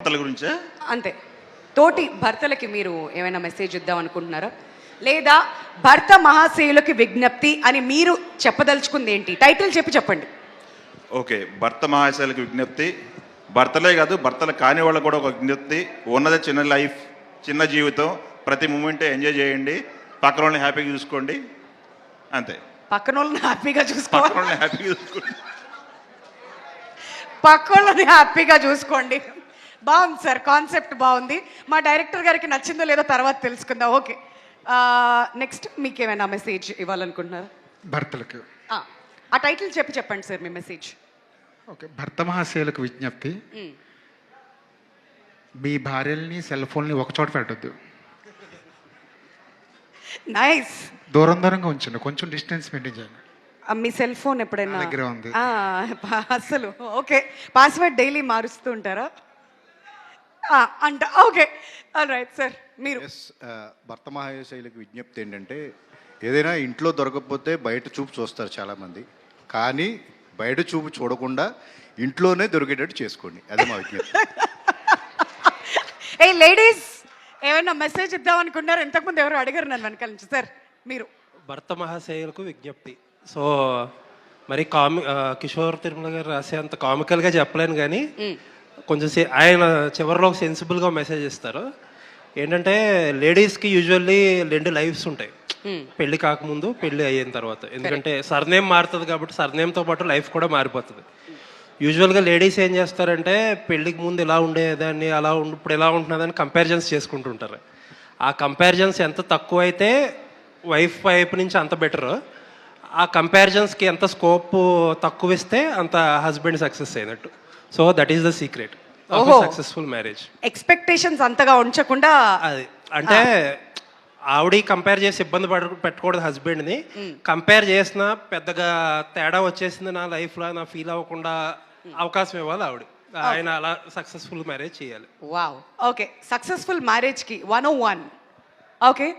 భర్తల గురించే అంతే. తోటి భర్తలకి మీరు ఏమైనా మెసేజ్ ఇద్దాం అనుకుంటున్నారా, లేదా భర్త మహాశయులకి విజ్ఞప్తి అని మీరు చెప్పదలుచుకుంది ఏంటి? టైటిల్ చెప్పండి. ఓకే, భర్త మహాశయులకి విజ్ఞప్తి, భర్తలే కాదు భర్తలు కాని వాళ్ళకు కూడా ఒక విజ్ఞప్తి. ఉన్నదే చిన్న లైఫ్, చిన్న జీవితం, ప్రతి మూమెంట్ ఎంజాయ్ చేయండి, పక్కన వాళ్ళని హ్యాపీగా చూసుకోండి, అంతే. పక్కన వాళ్ళని హ్యాపీగా చూసుకోండి, పక్కన వాళ్ళని హ్యాపీగా చూసుకోండి. బాగుంది సార్, కాన్సెప్ట్ బాగుంది. మా డైరెక్టర్ గారికి నచ్చిందో లేదో తర్వాత తెలుసుకుందాం. ఓకే, నెక్స్ట్ మీకు ఏమైనా మెసేజ్ ఇవ్వాలనుకుంటున్నారా భర్తలకు? ఆ టైటిల్ చెప్పండి సార్ మీ మెసేజ్. ఓకే, భర్త మహాశయులకు విజ్ఞప్తి, మీ భార్యల్ని సెల్ ఫోన్ని ఒకచోట పెట్టద్దు, నైస్. దూరం దూరంగా ఉంచండి, కొంచెం డిస్టెన్స్ మెయింటైన్ చేయండి. మీ సెల్ ఫోన్ ఎప్పుడైనా దగ్గర ఉంది? అసలు ఓకే, పాస్వర్డ్ డైలీ మారుస్తూ ఉంటారా అంట? Okay, all right sir. మీరు భర్త మహాశయులకు విజ్ఞప్తి ఏంటంటే, ఏదైనా ఇంట్లో దొరకకపోతే బయట చూపు చూస్తారు చాలామంది, కానీ బయట చూపు చూడకుండా ఇంట్లోనే దొరికేటట్టు చేసుకోండి, అదే మా విజ్ఞప్తి. ఏ లేడీస్ ఏమైనా మెసేజ్ ఇద్దాం అనుకున్నారు? ఇంతకుముందు ఎవరు అడిగారు నన్ను వెనకాల నుంచి. సార్ మీరు. భర్త మహాశయులకు విజ్ఞప్తి. సో మరి కిషోర్ తిరుమల గారు రాసేంత కామికల్గా చెప్పలేను, కానీ కొంచెం ఆయన చివరిలో ఒక సెన్సిబుల్గా మెసేజ్ ఇస్తారు. ఏంటంటే లేడీస్కి యూజువల్లీ 2 లైఫ్స్ ఉంటాయి, పెళ్లి కాకముందు, పెళ్లి అయిన తర్వాత. ఎందుకంటే సర్నేమ్ మారుతుంది కాబట్టి సర్నేమ్తో పాటు లైఫ్ కూడా మారిపోతుంది. యూజువల్గా లేడీస్ ఏం చేస్తారంటే, పెళ్లికి ముందు ఇలా ఉండేదాన్ని, ఇప్పుడు ఎలా ఉంటున్నదని కంపారిజన్స్ చేసుకుంటుంటారు. ఆ కంపారిజన్స్ ఎంత తక్కువ అయితే వైఫ్ వైపు నుంచి అంత బెటర్. ఆ కంపారిజన్స్కి ఎంత స్కోప్ తక్కువ ఇస్తే అంత హస్బెండ్ సక్సెస్ అయినట్టు. So that is the secret of successful marriage. Expectations అంతగా ఉంచకుండా, అది అంటే ఆవిడ కంపేర్ చేసి ఇబ్బంది పెట్టకూడదు హస్బెండ్ని. కంపేర్ చేసిన పెద్దగా తేడా వచ్చేసింది నా లైఫ్లో నా ఫీల్ అవ్వకుండా అవకాశం ఇవ్వాలి ఆవిడ. ఆయన అలా సక్సెస్ఫుల్ మ్యారేజ్ చేయాలి. Wow, okay. సక్సెస్ఫుల్ మ్యారేజ్కి 101. ఓకే,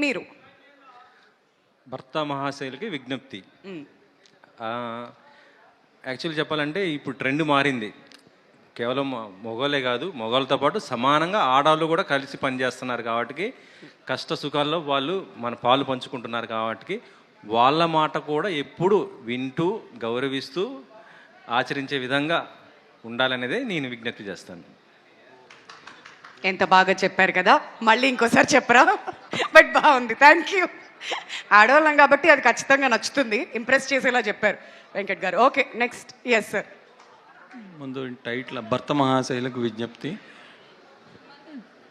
మీరు. భర్త మహాశయులకి విజ్ఞప్తి. యాక్చువల్లీ చెప్పాలంటే ఇప్పుడు ట్రెండ్ మారింది. కేవలం మగవాళ్ళే కాదు, మగవాళ్ళతో పాటు సమానంగా ఆడవాళ్ళు కూడా కలిసి పనిచేస్తున్నారు. కాబట్టి కష్ట సుఖాల్లో వాళ్ళు మన పాలు పంచుకుంటున్నారు. కాబట్టి వాళ్ళ మాట కూడా ఎప్పుడు వింటూ గౌరవిస్తూ ఆచరించే విధంగా ఉండాలనేదే నేను విజ్ఞప్తి చేస్తాను. ఎంత బాగా చెప్పారు కదా, మళ్ళీ ఇంకోసారి చెప్పరా? బట్ బాగుంది, థ్యాంక్ యూ. ఆడవాళ్ళం కాబట్టి అది ఖచ్చితంగా నచ్చుతుంది, ఇంప్రెస్ చేసేలా చెప్పారు వెంకట్ గారు. Okay, next. Yes sir. ముందు టైటిల్ భర్త మహాశైలకు విజ్ఞప్తి.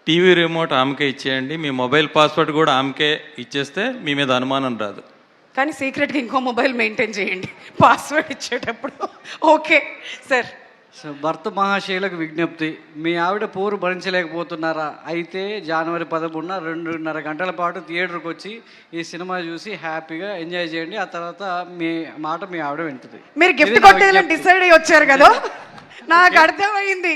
టీవీ రిమోట్ ఆమెకే ఇచ్చేయండి, మీ మొబైల్ పాస్వర్డ్ కూడా ఆమెకే ఇచ్చేస్తే మీ మీద అనుమానం రాదు. కానీ సీక్రెట్గా ఇంకో మొబైల్ మెయింటైన్ చేయండి పాస్వర్డ్ ఇచ్చేటప్పుడు. Okay sir. భర్త మహాశయులకు విజ్ఞప్తి, మీ ఆవిడ పోరు భరించలేకపోతున్నారా? అయితే జనవరి 11న 2.5 గంటల పాటు థియేటర్కి వచ్చి ఈ సినిమా చూసి హ్యాపీగా ఎంజాయ్ చేయండి. ఆ తర్వాత మీ మాట మీ ఆవిడ వింటుంది. మీరు గిఫ్ట్ కొట్టేయాలని డిసైడ్ అయ్యి వచ్చారు కదా, నాకు అర్థమైంది.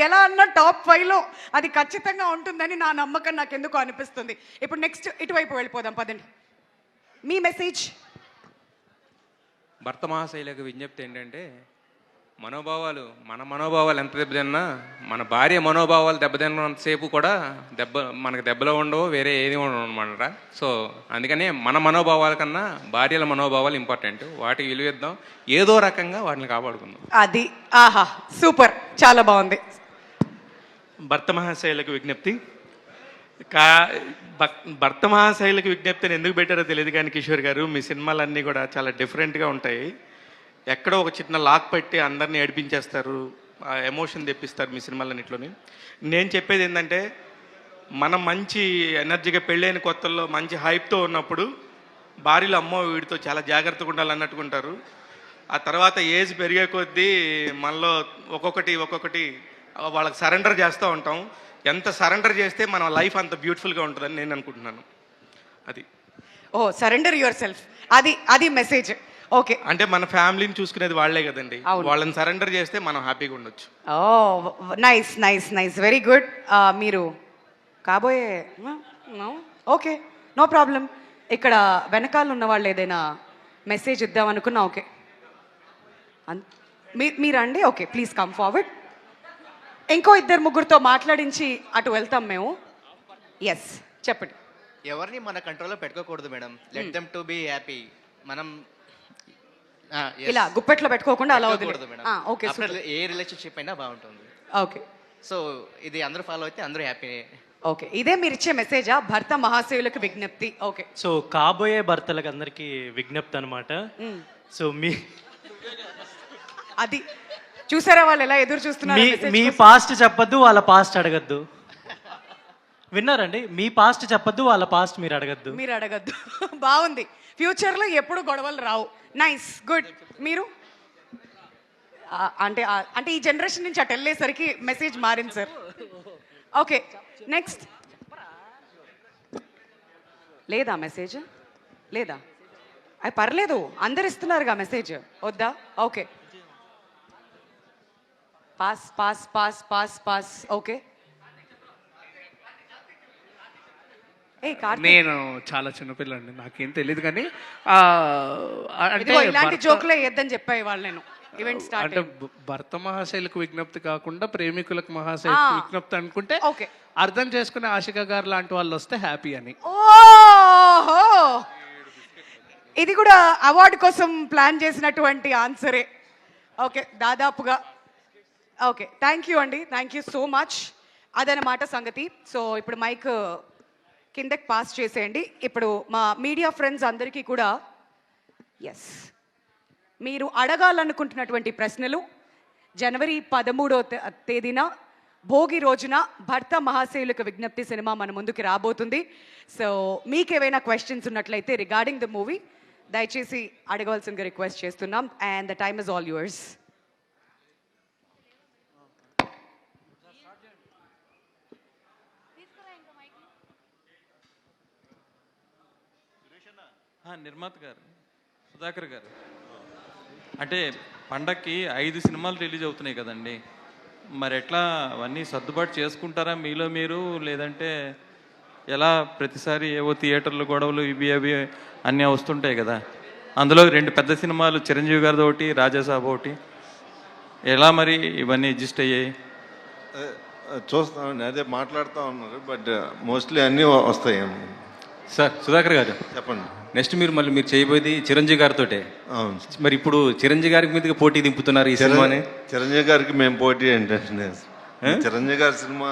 ఎలా అన్నా టాప్ 5లో అది ఖచ్చితంగా ఉంటుందని నా నమ్మకం నాకు ఎందుకు అనిపిస్తుంది. ఇప్పుడు నెక్స్ట్ ఇటువైపు వెళ్ళిపోదాం, పదండి. మీ మెసేజ్. భర్త మహాశైలకు విజ్ఞప్తి ఏంటంటే, మన మనోభావాలు ఎంత దెబ్బతిన్నా, మన భార్య మనోభావాలు దెబ్బతిన్నంతసేపు కూడా మనకు దెబ్బలో ఉండవు, వేరే ఏది ఉండవు అనమాట. సో అందుకనే మన మనోభావాల కన్నా భార్యల మనోభావాలు ఇంపార్టెంట్. వాటికి విలువిద్దాం, ఏదో రకంగా వాటిని కాపాడుకుందాం. అది ఆహా, సూపర్, చాలా బాగుంది. భర్త మహాశైలకు విజ్ఞప్తి. భర్త మహాశైలకు విజ్ఞప్తిని ఎందుకు పెట్టారో తెలియదు, కానీ కిషోర్ గారు మీ సినిమాలన్నీ కూడా చాలా డిఫరెంట్గా ఉంటాయి. ఎక్కడో ఒక చిన్న లాక్ పెట్టి అందరినీ ఏడిపించేస్తారు, ఎమోషన్ తెప్పిస్తారు మీ సినిమాలన్నింటిలోని. నేను చెప్పేది ఏంటంటే, మనం మంచి ఎనర్జీగా పెళ్ళైన కొత్తల్లో మంచి హైప్తో ఉన్నప్పుడు భార్యలు అమ్మో వీడితో చాలా జాగ్రత్తగా ఉండాలన్నట్టుకుంటారు. ఆ తర్వాత ఏజ్ పెరిగే కొద్దీ మనలో ఒక్కొక్కటి వాళ్ళకి సరెండర్ చేస్తూ ఉంటాం. ఎంత సరెండర్ చేస్తే మన లైఫ్ అంత బ్యూటిఫుల్గా ఉంటుందని నేను అనుకుంటున్నాను. అది సరెండర్ యువర్ సెల్ఫ్, అది మెసేజ్. ఓకే, అంటే మన ఫ్యామిలీని చూసుకునేది వాళ్లే కదండి, వాళ్ళని సరెండర్ చేస్తే మనం హ్యాపీగా ఉండొచ్చు. Nice nice nice, very good. మీరు కాబోయే. Okay, no problem. ఇక్కడ వెనకాల ఉన్న వాళ్ళు ఏదైనా మెసేజ్ ఇద్దాం అనుకున్నా. ఓకే, మీరండి. Okay, please come forward. ఇంకో ఇద్దరు ముగ్గురితో మాట్లాడించి అటు వెళ్తాం మేము. ఎస్ చెప్పండి. ఎవరిని మన కంట్రోల్లో పెట్టుకోకూడదు madam. Let them to be happy. మనం ఇలా గుప్పెట్లో పెట్టుకోకుండా అలా పెట్టుకోకూడదు వదిలే. మేడం. ఓకే After ఏ రిలేషన్షిప్ అయినా బాగుంటుంది. ఓకే సో ఇది అందరూ ఫాలో అయితే అందరూ హ్యాపీ. ఓకే, ఇదే మీరు ఇచ్చే మెసేజా? భర్త మహాశయులకు విజ్ఞప్తి. ఓకే, సో కాబోయే భర్తలకు అందరికీ విజ్ఞప్తి అనమాట. సో అది చూసారా వాళ్ళు ఎలా ఎదురు చూస్తున్నారు? మీ పాస్ట్ చెప్పొద్దు, వాళ్ళ పాస్ట్ అడగద్దు. విన్నారండి? మీ పాస్ట్ చెప్పొద్దు, వాళ్ళ పాస్ట్ మీరు అడగద్దు. మీరు అడగద్దు. బాగుంది. ఫ్యూచర్ లో ఎప్పుడు గొడవలు రావు. Nice, good. మీరు అంటే ఈ జనరేషన్ నుంచి అటు వెళ్ళేసరికి మెసేజ్ మారింది సార్. Okay, next. లేదా మెసేజ్ లేదా? అది పర్లేదు, అందరు ఇస్తున్నారుగా మెసేజ్. వద్దా? Okay, pass pass pass pass pass. Okay, నేను చాలా చిన్నపిల్లండి, నాకేం తెలియదు. కానీ అంటే ఇలాంటి జోకులే వేద్దని చెప్పాయి వాళ్ళు. నేను ఈవెంట్ స్టార్ట్ అంటే భర్త మహాశైలకు విజ్ఞప్తి కాకుండా ప్రేమికులకు మహాశైలకు విజ్ఞప్తి అనుకుంటే ఓకే, అర్థం చేసుకునే ఆశిక గారు లాంటి వాళ్ళు వస్తే హ్యాపీ అని. ఓహో, ఇది కూడా అవార్డు కోసం ప్లాన్ చేసినటువంటి ఆన్సరే. ఓకే, దాదాపుగా. ఓకే, థ్యాంక్ యూ అండి, థ్యాంక్ యూ సో మచ్. అదనమాట సంగతి. సో ఇప్పుడు మైక్ కిందకి పాస్ చేసేయండి. ఇప్పుడు మా మీడియా ఫ్రెండ్స్ అందరికీ కూడా ఎస్, మీరు అడగాలనుకుంటున్నటువంటి ప్రశ్నలు జనవరి 13వ తేదీన భోగి రోజున భర్త మహాశయులకు విజ్ఞప్తి సినిమా మన ముందుకి రాబోతుంది. సో మీకేమైనా క్వశ్చన్స్ ఉన్నట్లయితే రిగార్డింగ్ ద మూవీ దయచేసి అడగవలసిందిగా రిక్వెస్ట్ చేస్తున్నాం. And the time is all yours. నిర్మాత గారు, సుధాకర్ గారు, అంటే పండక్కి 5 సినిమాలు రిలీజ్ అవుతున్నాయి కదండి, మరి ఎట్లా అవన్నీ సర్దుబాటు చేసుకుంటారా మీలో మీరు? లేదంటే ఎలా? ప్రతిసారి ఏవో థియేటర్లు గొడవలు ఇవి అవి అన్నీ వస్తుంటాయి కదా. అందులో 2 పెద్ద సినిమాలు చిరంజీవి గారిది ఒకటి, రాజాసాబ్ ఒకటి. ఎలా మరి ఇవన్నీ అడ్జస్ట్ అయ్యాయి? చూస్తామండి, అదే మాట్లాడుతూ ఉన్నారు. బట్ మోస్ట్లీ అన్నీ వస్తాయి. సార్ సుధాకర్ గారు చెప్పండి. నెక్స్ట్ మీరు చేయబోయేది చిరంజీవి గారితో. అవును, మరి ఇప్పుడు చిరంజీవి గారి మీదకి పోటీ దింపుతున్నారు ఈ సినిమాని. చిరంజీవి గారికి మేము పోటీ ఏంటంటే చిరంజీవి గారి సినిమా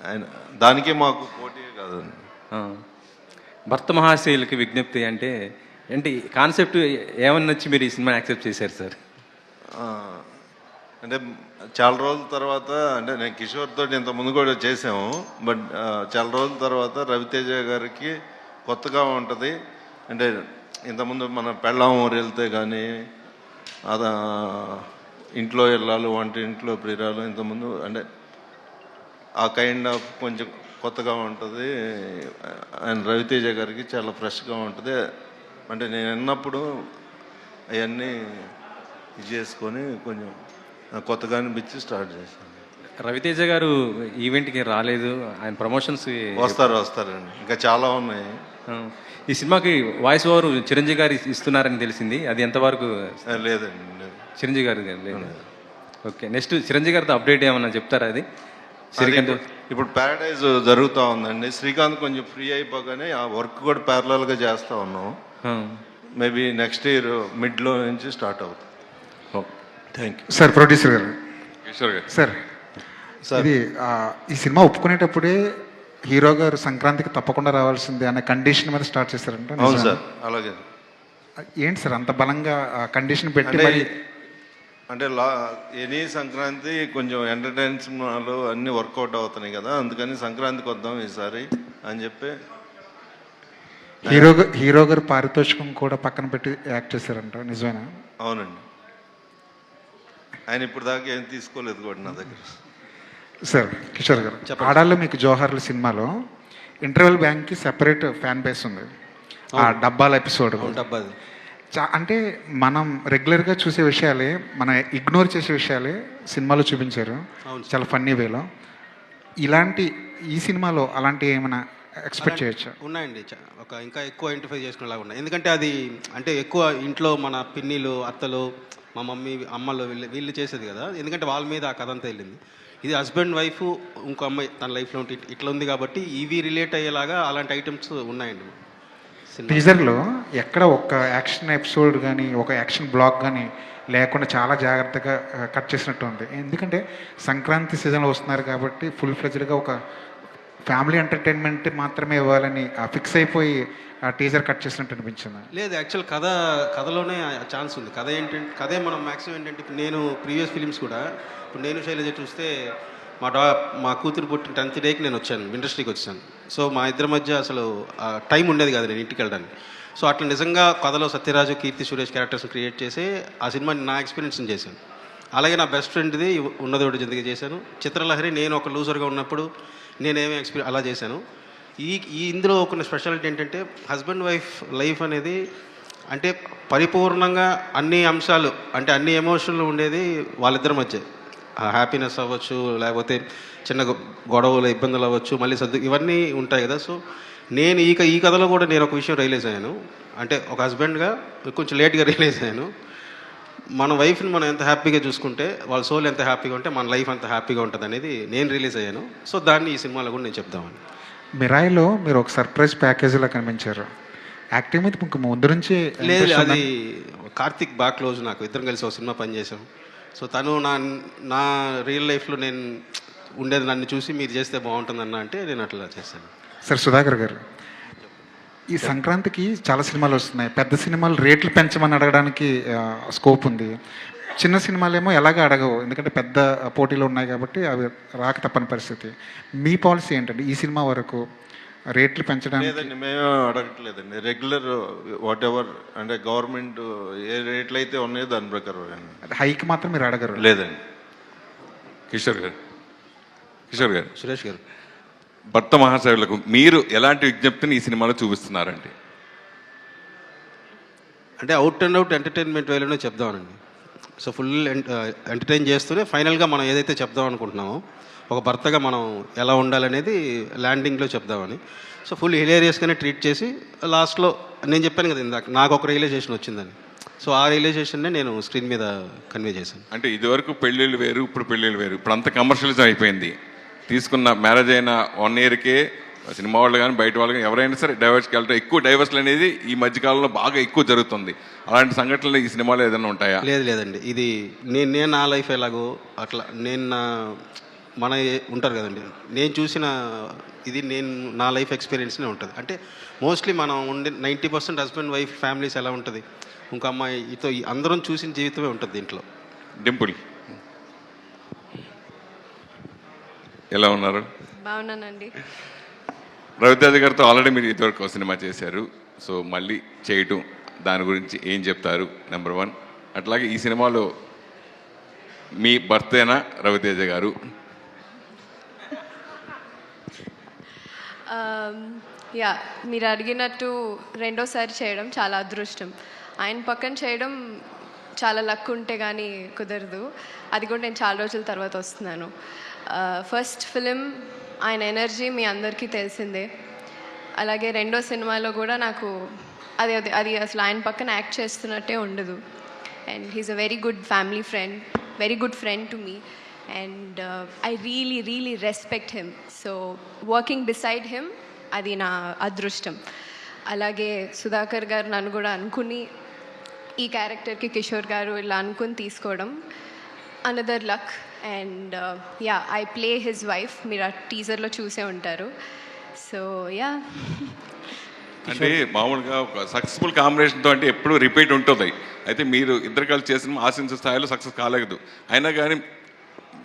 ఆయన, దానికే మాకు పోటీ కాదండి. భర్త మహాశయులకి విజ్ఞప్తి అంటే ఏంటి కాన్సెప్ట్? ఏమని నచ్చి మీరు ఈ సినిమాని యాక్సెప్ట్ చేశారు సార్? అంటే చాలా రోజుల తర్వాత, అంటే నేను కిషోర్ తోటి ఇంత ముందు కూడా చేసాము. బట్ చాలా రోజుల తర్వాత రవితేజ గారికి కొత్తగా ఉంటుంది. అంటే ఇంతకుముందు మన పెళ్ళాం ఊరు వెళ్తే కానీ అదా ఇంట్లో వెళ్ళాలి, వంట ఇంట్లో ప్రియురాలు, ఇంతకుముందు అంటే ఆ కైండ్ ఆఫ్ కొంచెం కొత్తగా ఉంటుంది. అండ్ రవితేజ గారికి చాలా ఫ్రెష్గా ఉంటుంది. అంటే నేను విన్నప్పుడు అవన్నీ ఇది చేసుకొని కొంచెం కొత్తగా అనిపించి స్టార్ట్ చేశాను. రవితేజ గారు ఈవెంట్కి రాలేదు, ఆయన ప్రమోషన్స్ వస్తారండి, ఇంకా చాలా ఉన్నాయి. ఈ సినిమాకి వాయిస్ ఓవర్ చిరంజీవి గారు ఇస్తున్నారని తెలిసింది, అది ఎంతవరకు? లేదండి, చిరంజీవి గారు లేదు. ఓకే, నెక్స్ట్ చిరంజీవి గారితో అప్డేట్ ఏమన్నా చెప్తారా? అది శ్రీకాంత్ ఇప్పుడు ప్యారడైజ్ జరుగుతూ ఉందండి. శ్రీకాంత్ కొంచెం ఫ్రీ అయిపోగానే ఆ వర్క్ కూడా ప్యారలల్గా చేస్తూ ఉన్నాం. మేబీ నెక్స్ట్ ఇయర్ మిడ్లో నుంచి స్టార్ట్ అవుతుంది. Thank you sir. ప్రొడ్యూసర్ గారు, కిషోర్ గారు. సార్ ఇది ఈ సినిమా ఒప్పుకునేటప్పుడే హీరో గారు సంక్రాంతికి తప్పకుండా రావాల్సిందే అనే కండిషన్ మీద స్టార్ట్ చేశారంట. అవును సార్, అలాగే. ఏంటి సార్ అంత బలంగా కండిషన్ పెట్టి? అంటే ఎనీ సంక్రాంతి కొంచెం ఎంటర్టైన్మెంట్ అన్నీ వర్కౌట్ అవుతున్నాయి కదా, అందుకని సంక్రాంతికి వద్దాం ఈసారి అని చెప్పి హీరో గారు పారితోషికం కూడా పక్కన పెట్టి యాక్ట్ చేశారంట, నిజమేనా? అవునండి, ఆయన ఇప్పుడు దాకా ఏం తీసుకోలేదు కూడా నా దగ్గర. సార్ కిషోర్ గారు, ఆడాల్లో మీకు జోహార్లు సినిమాలో ఇంటర్వెల్ బ్యాంక్కి సెపరేట్ ఫ్యాన్ బేస్ ఉంది. ఆ డబ్బాల ఎపిసోడ్ అంటే మనం రెగ్యులర్గా చూసే విషయాలే, మనం ఇగ్నోర్ చేసే విషయాలే సినిమాలో చూపించారు చాలా ఫన్నీ వేలో. ఈ సినిమాలో అలాంటి ఏమైనా ఎక్స్పెక్ట్ చేయొచ్చు? ఉన్నాయండి, ఒక ఇంకా ఎక్కువ ఐడెంటిఫై చేసుకునేలాగా ఉన్నాయి. ఎందుకంటే అది అంటే ఎక్కువ ఇంట్లో మన పిన్నిలు, అత్తలు, మా మమ్మీ, అమ్మలు వీళ్ళు చేసేది కదా. ఎందుకంటే వాళ్ళ మీద ఆ కథ అంతా వెళ్ళింది. ఇది హస్బెండ్ వైఫ్ ఇంకో అమ్మాయి తన లైఫ్లో ఉంటే ఇట్లా ఉంది కాబట్టి ఇవి రిలేట్ అయ్యేలాగా అలాంటి ఐటమ్స్ ఉన్నాయండి. టీజర్లో ఎక్కడ ఒక యాక్షన్ ఎపిసోడ్ కానీ ఒక యాక్షన్ బ్లాక్ కానీ లేకుండా చాలా జాగ్రత్తగా కట్ చేసినట్టు ఉంది. ఎందుకంటే సంక్రాంతి సీజన్లో వస్తున్నారు కాబట్టి ఫుల్ ఫ్లెజ్డ్గా ఒక ఫ్యామిలీ ఎంటర్టైన్మెంట్ మాత్రమే ఇవ్వాలని ఫిక్స్ అయిపోయి ఆ టీజర్ కట్ చేసినట్టు అనిపించింది. లేదు, యాక్చువల్ కథలోనే ఛాన్స్ ఉంది. కథ ఏంటంటే కథే మనం మ్యాక్సిమం ఏంటంటే ఇప్పుడు నేను ప్రీవియస్ ఫిలిమ్స్ కూడా ఇప్పుడు నేను శైలజ చూస్తే మా కూతురు పుట్టిన 10th డేకి నేను వచ్చాను, ఇండస్ట్రీకి వచ్చాను. సో మా ఇద్దరి మధ్య అసలు టైం ఉండేది కాదు నేను ఇంటికి వెళ్ళడానికి. సో అట్లా నిజంగా కథలో సత్యరాజు, కీర్తి సురేష్ క్యారెక్టర్స్ క్రియేట్ చేసి ఆ సినిమాని నా ఎక్స్పీరియన్స్ని చేశాను. అలాగే నా బెస్ట్ ఫ్రెండ్ది ఉన్నదోడు జిందగీ చేశాను. చిత్రలహరి నేను ఒక లూజర్గా ఉన్నప్పుడు నేనేమీ అలా చేశాను. ఇందులో ఒక స్పెషాలిటీ ఏంటంటే హస్బెండ్ వైఫ్ లైఫ్ అనేది అంటే పరిపూర్ణంగా అన్ని అంశాలు అంటే అన్ని ఎమోషన్లు ఉండేది వాళ్ళిద్దరి మధ్య. హ్యాపీనెస్ అవ్వచ్చు, లేకపోతే చిన్న గొడవలు, ఇబ్బందులు అవ్వచ్చు, మళ్ళీ ఇవన్నీ ఉంటాయి కదా. సో నేను ఈ కథలో కూడా నేను ఒక విషయం రియలైజ్ అయ్యాను. అంటే ఒక హస్బెండ్గా కొంచెం లేట్గా రియలైజ్ అయ్యాను. మన వైఫ్ని మనం ఎంత హ్యాపీగా చూసుకుంటే వాళ్ళ సోల్ ఎంత హ్యాపీగా ఉంటే మన లైఫ్ అంత హ్యాపీగా ఉంటుంది అనేది నేను రిలీజ్ అయ్యాను. సో దాన్ని ఈ సినిమాలో కూడా నేను చెప్దామని. మిరాయిలో మీరు ఒక సర్ప్రైజ్ ప్యాకేజీలో కనిపించారు. యాక్టింగ్ మీద మీకు ముందు నుంచి లేదు, అది కార్తిక్ బాగా క్లోజ్, నాకు ఇద్దరం కలిసి ఒక సినిమా పనిచేసాం. సో తను నా రియల్ లైఫ్లో నేను ఉండేది నన్ను చూసి మీరు చేస్తే బాగుంటుందన్న అంటే నేను అట్లా చేశాను. సార్ సుధాకర్ గారు, ఈ సంక్రాంతికి చాలా సినిమాలు వస్తున్నాయి. పెద్ద సినిమాలు రేట్లు పెంచమని అడగడానికి స్కోప్ ఉంది. చిన్న సినిమాలేమో ఎలాగ అడగవు, ఎందుకంటే పెద్ద పోటీలు ఉన్నాయి కాబట్టి అవి రాక తప్పని పరిస్థితి. మీ పాలసీ ఏంటండి ఈ సినిమా వరకు రేట్లు పెంచడానికి? లేదండి, మేము అడగట్లేదండి. రెగ్యులర్ వాట్ ఎవర్ అంటే గవర్నమెంట్ ఏ రేట్లు అయితే ఉన్నాయో దాని ప్రకారం. హైక్ మాత్రం మీరు అడగరు? లేదండి. కిషోర్ గారు, సురేష్ గారు, భర్త మహాశయులకు మీరు ఎలాంటి విజ్ఞప్తిని ఈ సినిమాలో చూపిస్తున్నారండి? అంటే అవుట్ అండ్ అవుట్ ఎంటర్టైన్మెంట్ వేలోనే చెప్దామనండి. సో ఫుల్ ఎంటర్టైన్ చేస్తూనే ఫైనల్గా మనం ఏదైతే చెప్దాం అనుకుంటున్నామో ఒక భర్తగా మనం ఎలా ఉండాలనేది ల్యాండింగ్లో చెప్దామని. సో ఫుల్ హిలేరియస్గానే ట్రీట్ చేసి లాస్ట్లో నేను చెప్పాను కదా ఇందాక నాకు ఒక రియలైజేషన్ వచ్చిందని. సో ఆ రియలైజేషన్నే నేను స్క్రీన్ మీద కన్వే చేశాను. అంటే ఇదివరకు పెళ్ళిళ్ళు వేరు, ఇప్పుడు పెళ్ళిళ్ళు వేరు. ఇప్పుడు అంత కమర్షియలిజం అయిపోయింది. తీసుకున్న మ్యారేజ్ అయిన 1 yearకే సినిమా వాళ్ళు కానీ బయట వాళ్ళు కానీ ఎవరైనా సరే డైవర్స్కి వెళ్తారు. ఎక్కువ డైవర్స్లు అనేది ఈ మధ్యకాలంలో బాగా ఎక్కువ జరుగుతుంది. అలాంటి సంఘటనలు ఈ సినిమాలో ఏదైనా ఉంటాయా? లేదండి, ఇది నేను నా లైఫ్ ఎలాగో అట్లా మన ఉంటారు కదండి, నేను చూసిన ఇది నా లైఫ్ ఎక్స్పీరియన్స్నే ఉంటుంది. అంటే మోస్ట్లీ మనం ఉండే 90% హస్బెండ్ వైఫ్ ఫ్యామిలీస్ ఎలా ఉంటుంది, ఇంకో అమ్మాయితో అందరం చూసిన జీవితమే ఉంటుంది దీంట్లో. డింపుల్ ఎలా ఉన్నారు? బాగున్నానండి. రవితేజ గారితో ఆల్రెడీ మీరు ఇదివరకు ఒక సినిమా చేశారు. సో మళ్ళీ చేయటం దాని గురించి ఏం చెప్తారు? నెంబర్ 1. అట్లాగే ఈ సినిమాలో మీ భర్తేనా రవితేజ గారు? యా, మీరు అడిగినట్టు రెండోసారి చేయడం చాలా అదృష్టం. ఆయన పక్కన చేయడం చాలా లక్ ఉంటే కానీ కుదరదు. అది కూడా నేను చాలా రోజుల తర్వాత వస్తున్నాను. ఫస్ట్ ఫిలిం ఆయన ఎనర్జీ మీ అందరికీ తెలిసిందే. అలాగే రెండో సినిమాలో కూడా నాకు అది అసలు ఆయన పక్కన యాక్ట్ చేస్తున్నట్టే ఉండదు. And he's a very good family friend, very good friend to me. And I really respect him. So working beside him అది నా అదృష్టం. అలాగే సుధాకర్ గారు నన్ను కూడా అనుకుని ఈ క్యారెక్టర్కి కిషోర్ గారు ఇలా అనుకుని తీసుకోవడం another luck. And yeah, I play his wife. మీరు ఆ టీజర్లో చూసే ఉంటారు. సో యా, అంటే మామూలుగా ఒక సక్సెస్ఫుల్ కాంబినేషన్తో అంటే ఎప్పుడు రిపీట్ ఉంటుంది. అయితే మీరు ఇద్దరు కలిసి చేసిన ఆశించిన స్థాయిలో సక్సెస్ కాలేదు. అయినా కానీ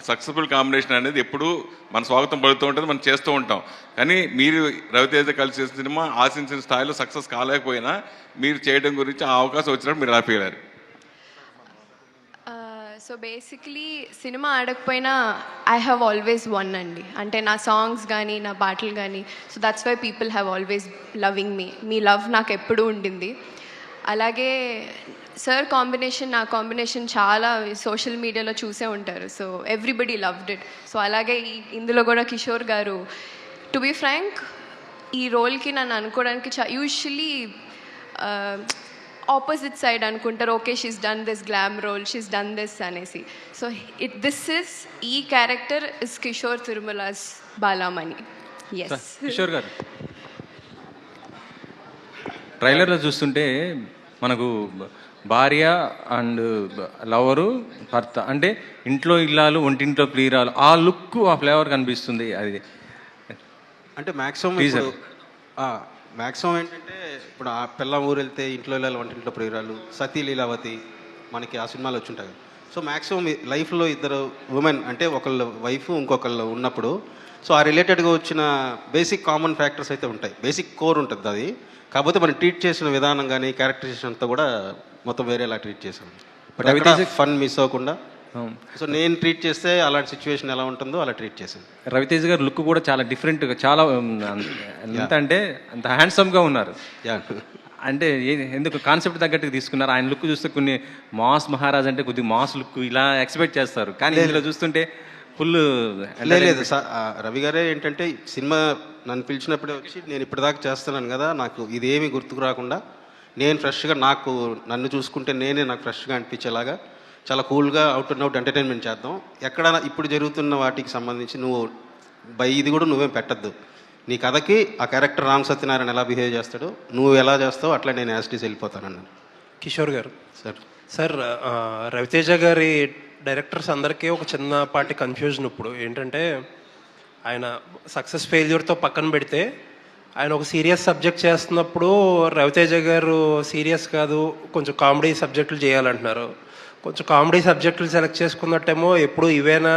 సక్సెస్ఫుల్ కాంబినేషన్ అనేది ఎప్పుడు మన స్వాగతం పడుతూ ఉంటుంది, మనం చేస్తూ ఉంటాం. కానీ మీరు రవితేజ కలిసి చేసిన సినిమా ఆశించిన స్థాయిలో సక్సెస్ కాలేకపోయినా మీరు చేయడం గురించి ఆ అవకాశం వచ్చినప్పుడు మీరు హ్యాపీ అయ్యారు. సో బేసిక్లీ సినిమా ఆడకపోయినా ఐ హ్యావ్ ఆల్వేస్ వన్ అండి. అంటే నా సాంగ్స్ కానీ నా పాటలు కానీ. So that's why people have always loving me. మీ లవ్ నాకు ఎప్పుడూ ఉండింది. అలాగే సార్ కాంబినేషన్, నా కాంబినేషన్ చాలా సోషల్ మీడియాలో చూసే ఉంటారు. So everybody loved it. So అలాగే ఇందులో కూడా కిషోర్ గారు, టు బీ ఫ్రాంక్, ఈ రోల్కి నన్ను అనుకోవడానికి యూజువలీ ఆపోజిట్ సైడ్ అనుకుంటారు, okay she's done this glam role, she's done this అనేసి. సో ఈ character is Kishore Tirumala's Balamani. Yes Kishore garu, ట్రైలర్లో చూస్తుంటే మనకు భార్య అండ్ లవరు భర్త అంటే ఇంట్లో ఇల్లాలు ఒంటింట్లో ప్రియురాలు ఆ లుక్ ఆ ఫ్లేవర్ కనిపిస్తుంది. అది అంటే మ్యాక్సిమం మ్యాక్సిమం ఏంటంటే ఇప్పుడు ఆ పిల్లం ఊరు వెళ్తే ఇంట్లో ఇల్లాలు వంటింట్లో ప్రియురాలు, సతీ లీలావతి మనకి ఆ సినిమాలు వచ్చి ఉంటాయి. సో మ్యాక్సిమం లైఫ్లో ఇద్దరు ఉమెన్ అంటే ఒకళ్ళు వైఫ్ ఇంకొకళ్ళు ఉన్నప్పుడు సో ఆ రిలేటెడ్గా వచ్చిన బేసిక్ కామన్ ఫ్యాక్టర్స్ అయితే ఉంటాయి, బేసిక్ కోర్ ఉంటుంది అది. కాకపోతే మనం ట్రీట్ చేసిన విధానం కానీ క్యారెక్టరైజేషన్ అంతా కూడా మొత్తం వేరేలా ట్రీట్ చేసాం. బట్ రవితేజ ఫన్ మిస్ అవ్వకుండా సో నేను ట్రీట్ చేస్తే అలాంటి సిచ్యువేషన్ ఎలా ఉంటుందో అలా ట్రీట్ చేశాను. రవితేజ గారు లుక్ కూడా చాలా డిఫరెంట్గా, చాలా ఎంత అంటే అంత హ్యాండ్సమ్గా ఉన్నారు. అంటే ఎందుకు కాన్సెప్ట్ తగ్గట్టుగా తీసుకున్నారు. ఆయన లుక్ చూస్తే కొన్ని మాస్ మహారాజ్ అంటే కొద్దిగా మాస్ లుక్ ఇలా ఎక్స్పెక్ట్ చేస్తారు, కానీ ఇందులో చూస్తుంటే ఫుల్ లేదు. రవి గారే ఏంటంటే సినిమా నన్ను పిలిచినప్పుడే వచ్చి నేను ఇప్పటిదాకా చేస్తున్నాను కదా, నాకు ఇదేమీ గుర్తుకు రాకుండా నేను ఫ్రెష్గా నన్ను చూసుకుంటే నాకు ఫ్రెష్గా అనిపించేలాగా చాలా కూల్గా అవుట్ అండ్ అవుట్ ఎంటర్టైన్మెంట్ చేద్దాం. ఎక్కడ ఇప్పుడు జరుగుతున్న వాటికి సంబంధించి ఇది కూడా నువ్వేం పెట్టద్దు. నీ కథకి ఆ క్యారెక్టర్ రామ్ సత్యనారాయణ ఎలా బిహేవ్ చేస్తాడో నువ్వు ఎలా చేస్తావు అట్లా నేను యాస్టీస్ వెళ్ళిపోతానన్నాను. కిషోర్ గారు సార్ రవితేజ గారి డైరెక్టర్స్ అందరికీ ఒక చిన్నపాటి కన్ఫ్యూజన్ ఇప్పుడు ఏంటంటే, ఆయన సక్సెస్ ఫెయిల్యూర్తో పక్కన పెడితే ఆయన ఒక సీరియస్ సబ్జెక్ట్ చేస్తున్నప్పుడు రవితేజ గారు సీరియస్ కాదు కొంచెం కామెడీ సబ్జెక్టులు చేయాలంటున్నారు. కొంచెం కామెడీ సబ్జెక్టులు సెలెక్ట్ చేసుకున్నట్టేమో ఎప్పుడు ఇవేనా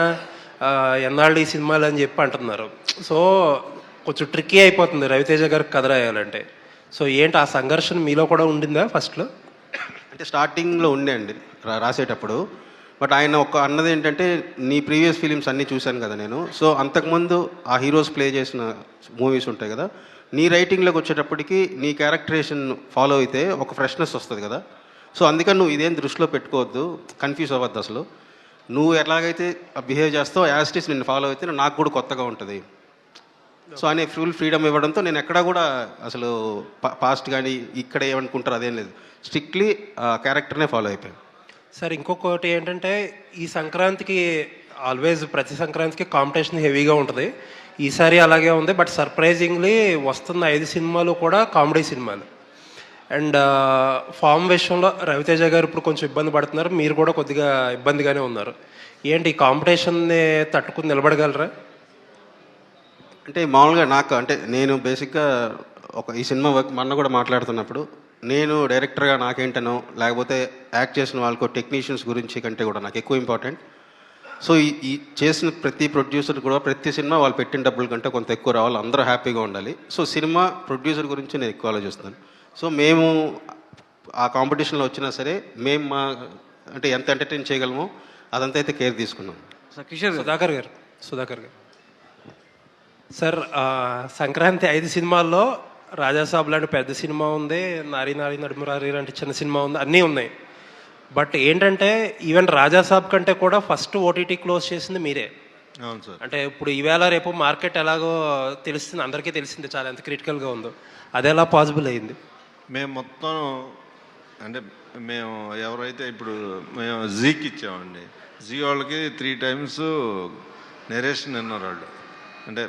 ఎన్నాళ్ళు ఈ సినిమాలు అని చెప్పి అంటున్నారు. సో కొంచెం ట్రిక్కీ అయిపోతుంది రవితేజ గారికి కథ రాయాలంటే. సో ఏంటి ఆ సంఘర్షణ మీలో కూడా ఉండిందా ఫస్ట్లో? అంటే స్టార్టింగ్లో ఉండే అండి రాసేటప్పుడు. బట్ ఆయన అన్నది ఏంటంటే నీ ప్రీవియస్ ఫిలిమ్స్ అన్నీ చూశాను కదా నేను, సో అంతకుముందు ఆ హీరోస్ ప్లే చేసిన మూవీస్ ఉంటాయి కదా, నీ రైటింగ్లోకి వచ్చేటప్పటికి నీ క్యారెక్టరేషన్ ఫాలో అయితే ఒక ఫ్రెష్నెస్ వస్తుంది కదా. సో అందుకని నువ్వు ఇదేం దృష్టిలో పెట్టుకోవద్దు, కన్ఫ్యూజ్ అవ్వద్దు. అసలు నువ్వు ఎలాగైతే బిహేవ్ చేస్తావు యాస్టీస్ నిన్ను ఫాలో అయితే నాకు కూడా కొత్తగా ఉంటుంది. సో అనే ఫుల్ ఫ్రీడమ్ ఇవ్వడంతో నేను ఎక్కడా కూడా అసలు పాస్ట్ కానీ ఇక్కడ ఏమనుకుంటారు అదేం లేదు, స్ట్రిక్ట్లీ క్యారెక్టర్నే ఫాలో అయిపోయాను. సార్ ఇంకొకటి ఏంటంటే ఈ సంక్రాంతికి ఆల్వేస్ ప్రతి సంక్రాంతికి కాంపిటీషన్ హెవీగా ఉంటుంది. ఈసారి అలాగే ఉంది. బట్ సర్ప్రైజింగ్లీ వస్తున్న 5 సినిమాలు కూడా కామెడీ సినిమాలు. అండ్ ఫామ్ విషయంలో రవితేజ గారు ఇప్పుడు కొంచెం ఇబ్బంది పడుతున్నారు, మీరు కూడా కొద్దిగా ఇబ్బందిగానే ఉన్నారు. ఏంటి ఈ కాంపిటీషన్ని తట్టుకుని నిలబడగలరా? అంటే మామూలుగా నేను బేసిక్గా ఈ సినిమా వర్క్ మొన్న కూడా మాట్లాడుతున్నప్పుడు నేను డైరెక్టర్గా నాకేంటనో లేకపోతే యాక్ట్ చేసిన వాళ్ళకు టెక్నీషియన్స్ గురించి కంటే కూడా నాకు ఎక్కువ ఇంపార్టెంట్. సో ఈ చేసిన ప్రతి ప్రొడ్యూసర్ కూడా ప్రతి సినిమా వాళ్ళు పెట్టిన డబ్బుల కంటే కొంత ఎక్కువ రావాలి, అందరూ హ్యాపీగా ఉండాలి. సో సినిమా ప్రొడ్యూసర్ గురించి నేను ఎక్కువ ఆలోచిస్తాను. సో మేము ఆ కాంపిటీషన్లో వచ్చినా సరే మేము అంటే ఎంత ఎంటర్టైన్ చేయగలమో అదంతా అయితే కేర్ తీసుకున్నాం. సుధాకర్ గారు సార్ సంక్రాంతి 5 సినిమాల్లో రాజాసాబ్ లాంటి పెద్ద సినిమా ఉంది, నారీ నారీ నడుమురారి లాంటి చిన్న సినిమా ఉంది, అన్నీ ఉన్నాయి. బట్ ఏంటంటే ఈవెన్ రాజాసాబ్ కంటే కూడా ఫస్ట్ ఓటీటీ క్లోజ్ చేసింది మీరే. అవును సార్. అంటే ఇప్పుడు ఈవేళ రేపు మార్కెట్ ఎలాగో తెలుస్తుంది, అందరికీ తెలిసింది చాలా ఎంత క్రిటికల్గా ఉందో. అది ఎలా పాసిబుల్ అయింది? మేము మొత్తం అంటే మేము ఎవరైతే ఇప్పుడు మేము జీకి ఇచ్చామండి, జీ వాళ్ళకి 3 times నెరేషన్ విన్నారు వాళ్ళు. అంటే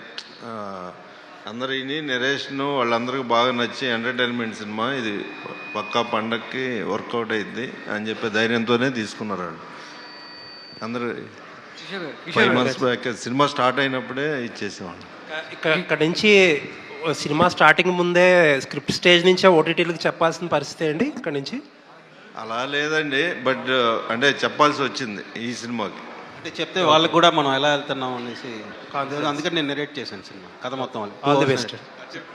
అందరు ఇని నెరేషన్ వాళ్ళందరికీ బాగా నచ్చి ఎంటర్టైన్మెంట్ సినిమా ఇది పక్కా పండక్కి వర్కౌట్ అయింది అని చెప్పి ధైర్యంతోనే తీసుకున్నారు వాళ్ళు. అందరూ 5 months బ్యాక్ సినిమా స్టార్ట్ అయినప్పుడే ఇచ్చేసేవాళ్ళు. ఇక్కడ నుంచి సినిమా స్టార్టింగ్ ముందే స్క్రిప్ట్ స్టేజ్ నుంచే ఓటీటీలకు చెప్పాల్సిన పరిస్థితి అండి ఇక్కడ నుంచి? అలా లేదండి, బట్ అంటే చెప్పాల్సి వచ్చింది ఈ సినిమాకి. అంటే చెప్తే వాళ్ళకి కూడా మనం ఎలా వెళ్తున్నాం అనేసి అందుకని నేను నెరేట్ చేశాను సినిమా కథ మొత్తం. All the best.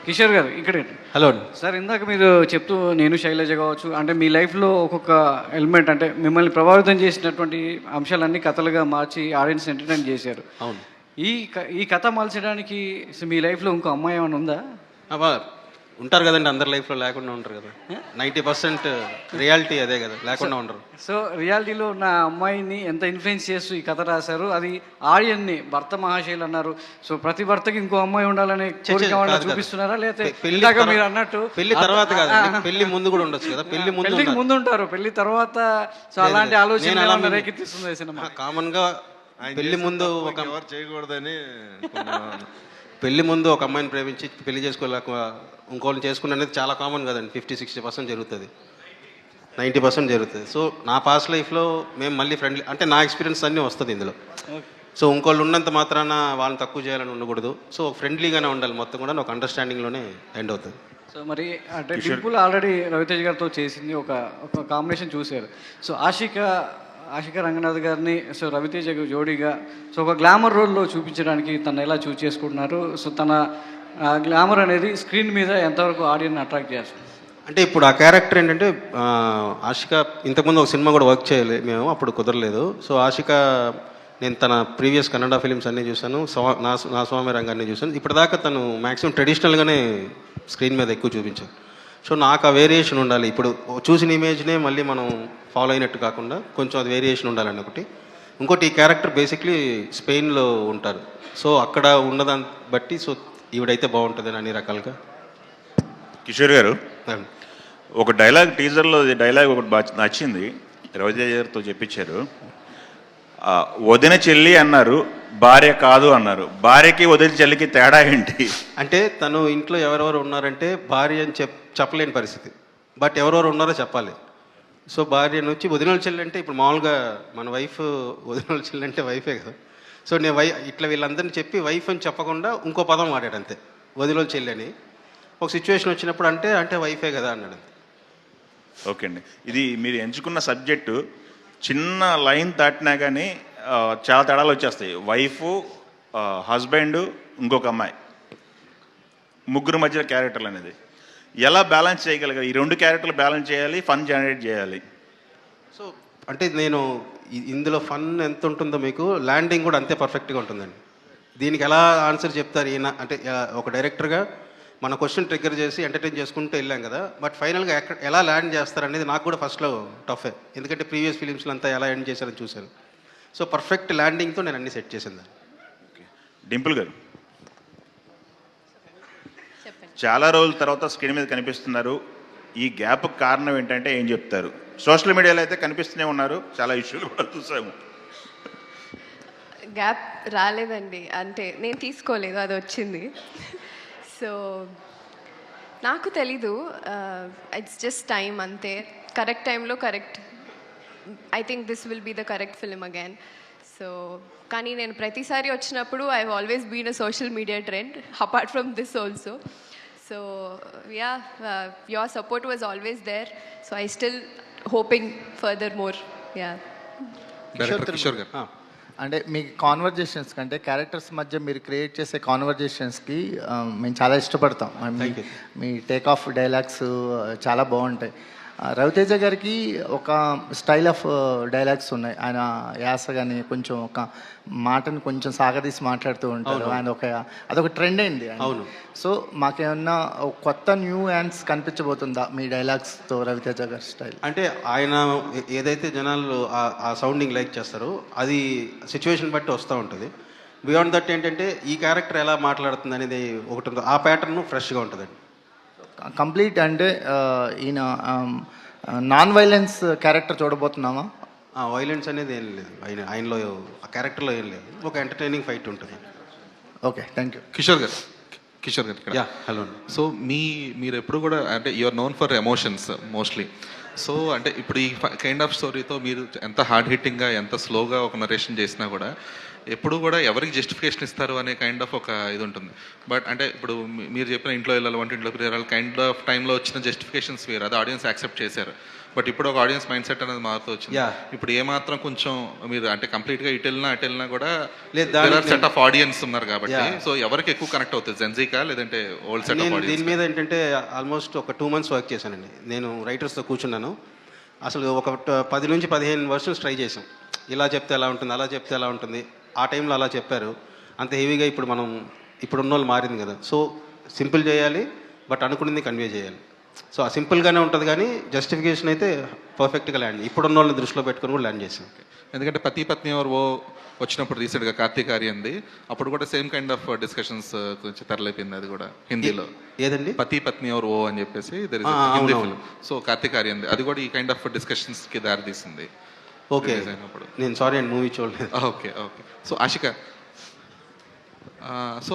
Kishore garu ఇక్కడ హలో సార్. ఇందాక మీరు చెప్తూ నేను శైలజ కావచ్చు అంటే మీ లైఫ్లో ఒక్కొక్క ఎలిమెంట్ అంటే మిమ్మల్ని ప్రభావితం చేసినటువంటి అంశాలన్నీ కథలుగా మార్చి ఆడియన్స్ ఎంటర్టైన్ చేశారు. అవును. ఈ కథ మలచడానికి మీ లైఫ్లో ఇంకో అమ్మాయి ఏమైనా ఉందా? ఉంటారు కదండి, అందరి లైఫ్లో లేకుండా ఉంటారు కదా. 90% రియాలిటీ అదే కదా, లేకుండా ఉండరు. సో రియాలిటీలో ఉన్న అమ్మాయిని ఎంత ఇన్ఫ్లుయెన్స్ చేస్తూ ఈ కథ రాశారు, అది ఆర్యన్ని భర్త మహాశైలు అన్నారు. సో ప్రతి భర్తకి ఇంకో అమ్మాయి ఉండాలని కోరిక వాళ్ళ చూపిస్తున్నారా, లేకపోతే ఇందాక మీరు అన్నట్టు పెళ్లి తర్వాత కాదు, పెళ్లి ముందు కూడా ఉండొచ్చు కదా. పెళ్లికి ముందు ఉంటారు, పెళ్లి తర్వాత. సో అలాంటి ఆలోచన రేకెత్తిస్తుంది సినిమా. కామన్ గా పెళ్లి ముందు ఒక ఎవరు చేయకూడదని పెళ్లి ముందు ఒక అమ్మాయిని ప్రేమించి పెళ్లి చేసుకోలేక ఇంకోళ్ళని చేసుకుని అనేది చాలా కామన్ కదండి. 50-60% జరుగుతుంది, 90% జరుగుతుంది. సో నా పాస్ట్ లైఫ్లో మేము మళ్ళీ ఫ్రెండ్లీ, అంటే నా ఎక్స్పీరియన్స్ అన్నీ వస్తుంది ఇందులో. సో ఇంకోళ్ళు ఉన్నంత మాత్రాన వాళ్ళని తక్కువ చేయాలని ఉండకూడదు. సో ఫ్రెండ్లీగానే ఉండాలి, మొత్తం కూడా ఒక అండర్స్టాండింగ్లోనే ఎండ్ అవుతుంది. సో మరి అంటే డింపుల్ ఆల్రెడీ రవితేజ్ గారితో చేసింది ఒక కాంబినేషన్ చూశారు. సో ఆశిక రంగనాథ్ గారిని సో రవితేజ జోడీగా సో ఒక గ్లామర్ రోల్లో చూపించడానికి తను ఎలా చూస్ చేసుకుంటున్నారు. సో తన గ్లామర్ అనేది స్క్రీన్ మీద ఎంతవరకు ఆడియన్స్ అట్రాక్ట్ చేస్తుంది? అంటే ఇప్పుడు ఆ క్యారెక్టర్ ఏంటంటే ఆశిక ఇంతకుముందు ఒక సినిమా కూడా వర్క్ చేయాలి మేము, అప్పుడు కుదరలేదు. సో ఆశిక నేను తన ప్రీవియస్ కన్నడ ఫిలిమ్స్ అన్నీ చూశాను, నా స్వామి రంగాన్ని చూశాను. ఇప్పటిదాకా తను మ్యాక్సిమం ట్రెడిషనల్గానే స్క్రీన్ మీద ఎక్కువ చూపించాను. సో నాకు ఆ వేరియేషన్ ఉండాలి. ఇప్పుడు చూసిన ఇమేజ్నే మళ్ళీ మనం ఫాలో అయినట్టు కాకుండా కొంచెం అది వేరియేషన్ ఉండాలని ఒకటి. ఇంకోటి ఈ క్యారెక్టర్ బేసిక్లీ స్పెయిన్లో ఉంటారు. సో అక్కడ ఉన్నదాన్ని బట్టి సో ఈవిడైతే బాగుంటుందని అన్ని రకాలుగా. కిషోర్ గారు, ఒక డైలాగ్ టీజర్లో డైలాగ్ ఒకటి బాగా నచ్చింది, రవితేజ గారితో చెప్పించారు. వదిన చెల్లి అన్నారు, భార్య కాదు అన్నారు. భార్యకి వదిన చెల్లికి తేడా ఏంటి? అంటే తను ఇంట్లో ఎవరెవరు ఉన్నారంటే భార్య అని చెప్పలేని పరిస్థితి, బట్ ఎవరెవరు ఉన్నారో చెప్పాలి. సో భార్య నుంచి వదినల చెల్లి అంటే ఇప్పుడు మామూలుగా మన వైఫ్ వదినల చెల్లి అంటే వైఫే కదా. సో నేను ఇట్లా వీళ్ళందరినీ చెప్పి వైఫ్ అని చెప్పకుండా ఇంకో పదం వాడాడు అంతే, వదినల చెల్లి అని. ఒక సిచ్యువేషన్ వచ్చినప్పుడు అంటే వైఫే కదా అన్నాడు. ఓకే అండి, ఇది మీరు ఎంచుకున్న సబ్జెక్టు చిన్న లైన్ దాటినా కానీ చాలా తేడాలు వచ్చేస్తాయి. వైఫ్, హస్బెండ్, ఇంకొక అమ్మాయి, ముగ్గురు మధ్య క్యారెక్టర్లు అనేది ఎలా బ్యాలెన్స్ చేయగలిగారు? ఈ రెండు క్యారెక్టర్లు బ్యాలెన్స్ చేయాలి, ఫన్ జనరేట్ చేయాలి. సో అంటే నేను ఇందులో ఫన్ ఎంత ఉంటుందో మీకు ల్యాండింగ్ కూడా అంతే పర్ఫెక్ట్గా ఉంటుందండి. దీనికి ఎలా ఆన్సర్ చెప్తారు ఈయన అంటే ఒక డైరెక్టర్గా మన క్వశ్చన్ ట్రిగ్గర్ చేసి ఎంటర్టైన్ చేసుకుంటూ వెళ్ళాం కదా, బట్ ఫైనల్గా ఎలా ల్యాండ్ చేస్తారనేది నాకు కూడా ఫస్ట్లో టఫే, ఎందుకంటే ప్రీవియస్ ఫిలిమ్స్లో అంతా ఎలా ఎండ్ చేశారని చూశాను. సో పర్ఫెక్ట్ ల్యాండింగ్తో నేను అన్ని సెట్ చేసింది. డింపుల్ గారు, చాలా రోజుల తర్వాత స్క్రీన్ మీద కనిపిస్తున్నారు. ఈ గ్యాప్ కారణం ఏంటంటే ఏం చెప్తారు? సోషల్ మీడియాలో అయితే కనిపిస్తూనే ఉన్నారు, చాలా ఇష్యూలు కూడా చూసాము. గ్యాప్ రాలేదండి, అంటే నేను తీసుకోలేదు, అది వచ్చింది. సో నాకు తెలీదు, ఇట్స్ జస్ట్ టైం అంతే. కరెక్ట్ టైంలో correct, I think this will be the correct film again. So కానీ నేను ప్రతిసారి వచ్చినప్పుడు I have always been a social media trend apart from this also. So yeah, your support was always there. So I still hoping furthermore. Yeah. Kishore గారు, అంటే మీ conversations కంటే characters మధ్య మీరు create చేసే కాన్వర్జేషన్స్కి మేము చాలా ఇష్టపడతాం. మీ టేక్ ఆఫ్ డైలాగ్స్ చాలా బాగుంటాయి. రవితేజ గారికి ఒక స్టైల్ ఆఫ్ డైలాగ్స్ ఉన్నాయి. ఆయన యాస కానీ కొంచెం ఒక మాటను కొంచెం సాగదీసి మాట్లాడుతూ ఉంటారు. ఆయన అదొక ట్రెండ్ అయింది. అవును. సో మాకేమన్నా కొత్త న్యూ హ్యాండ్స్ కనిపించబోతుందా మీ డైలాగ్స్తో రవితేజ గారి స్టైల్? అంటే ఆయన ఏదైతే జనాలు ఆ సౌండింగ్ లైక్ చేస్తారో అది సిచ్యువేషన్ బట్టి వస్తూ ఉంటుంది. బియాండ్ దట్ ఏంటంటే ఈ క్యారెక్టర్ ఎలా మాట్లాడుతుంది అనేది ఒకటి ఉందో, ఆ ప్యాటర్న్ ఫ్రెష్గా ఉంటుందండి. కంప్లీట్ అంటే ఈయన నాన్ వైలెన్స్ క్యారెక్టర్ చూడబోతున్నామా? వైలెన్స్ అనేది ఏం లేదు ఆయనలో, ఆ క్యారెక్టర్లో ఏం లేదు, ఒక ఎంటర్టైనింగ్ ఫైట్ ఉంటుంది. Okay, thank you. Kishore garu, yeah, hello. So మీరు ఎప్పుడు కూడా అంటే you're known for emotions mostly. So అంటే ఇప్పుడు ఈ కైండ్ ఆఫ్ స్టోరీతో మీరు ఎంత హార్డ్ హిట్టింగ్గా ఎంత స్లోగా ఒక నరేషన్ చేసినా కూడా ఎప్పుడు కూడా ఎవరికి జస్టిఫికేషన్ ఇస్తారు అనే కైండ్ ఆఫ్ ఒక ఇది ఉంటుంది. బట్ అంటే ఇప్పుడు మీరు చెప్పిన ఇంట్లో వెళ్ళాలి, ఇంట్లో వెళ్ళాలి కైండ్ ఆఫ్ టైంలో వచ్చిన జస్టిఫికేషన్స్ వేరు, అది ఆడియన్స్ యాక్సెప్ట్ చేశారు. బట్ ఇప్పుడు ఒక ఆడియన్స్ మైండ్ సెట్ అనేది మారుతూ వచ్చింది. ఇప్పుడు ఏమాత్రం కొంచెం మీరు అంటే కంప్లీట్గా ఇటు వెళ్ళినా కూడా సెట్ ఆఫ్ ఆడియన్స్ ఉన్నారు కాబట్టి సో ఎవరికి ఎక్కువ కనెక్ట్ అవుతుంది, జెన్జీకా లేదంటే ఓల్డ్ సెట్ ఆఫ్ ఆడియన్స్? దీని మీద ఏంటంటే ఆల్మోస్ట్ ఒక 2 months వర్క్ చేశానండి. నేను రైటర్స్తో కూర్చున్నాను, అసలు ఒక 10 నుంచి 15 వర్షన్స్ ట్రై చేసాం. ఇలా చెప్తే ఎలా ఉంటుంది, అలా చెప్తే ఎలా ఉంటుంది, ఆ టైంలో అలా చెప్పారు. అంత హెవీగా ఇప్పుడు ఉన్న వాళ్ళు మారింది కదా. సో సింపుల్ చేయాలి, బట్ అనుకున్నది కన్వే చేయాలి. సో ఆ సింపుల్గానే ఉంటుంది కానీ జస్టిఫికేషన్ అయితే పర్ఫెక్ట్గా ల్యాండ్ ఇప్పుడున్న వాళ్ళని దృష్టిలో పెట్టుకుని కూడా ల్యాండ్ చేసాం. ఎందుకంటే పతి పత్ని ఎవరు ఓ వచ్చినప్పుడు రీసెంట్గా కార్తీక్ ఆర్యంది, అప్పుడు కూడా సేమ్ కైండ్ ఆఫ్ డిస్కషన్స్ కొంచెం తెరలేపింది. అది కూడా హిందీలో ఏదండి పతి పత్ని ఎవరు ఓ అని చెప్పేసి there is Hindi film. So Karthik ఆర్యంది అది కూడా ఈ కైండ్ ఆఫ్ డిస్కషన్స్కి దారి తీసింది. ఓకే, నేను సారీ అండి మూవీ చూడలేదు. Okay okay. సో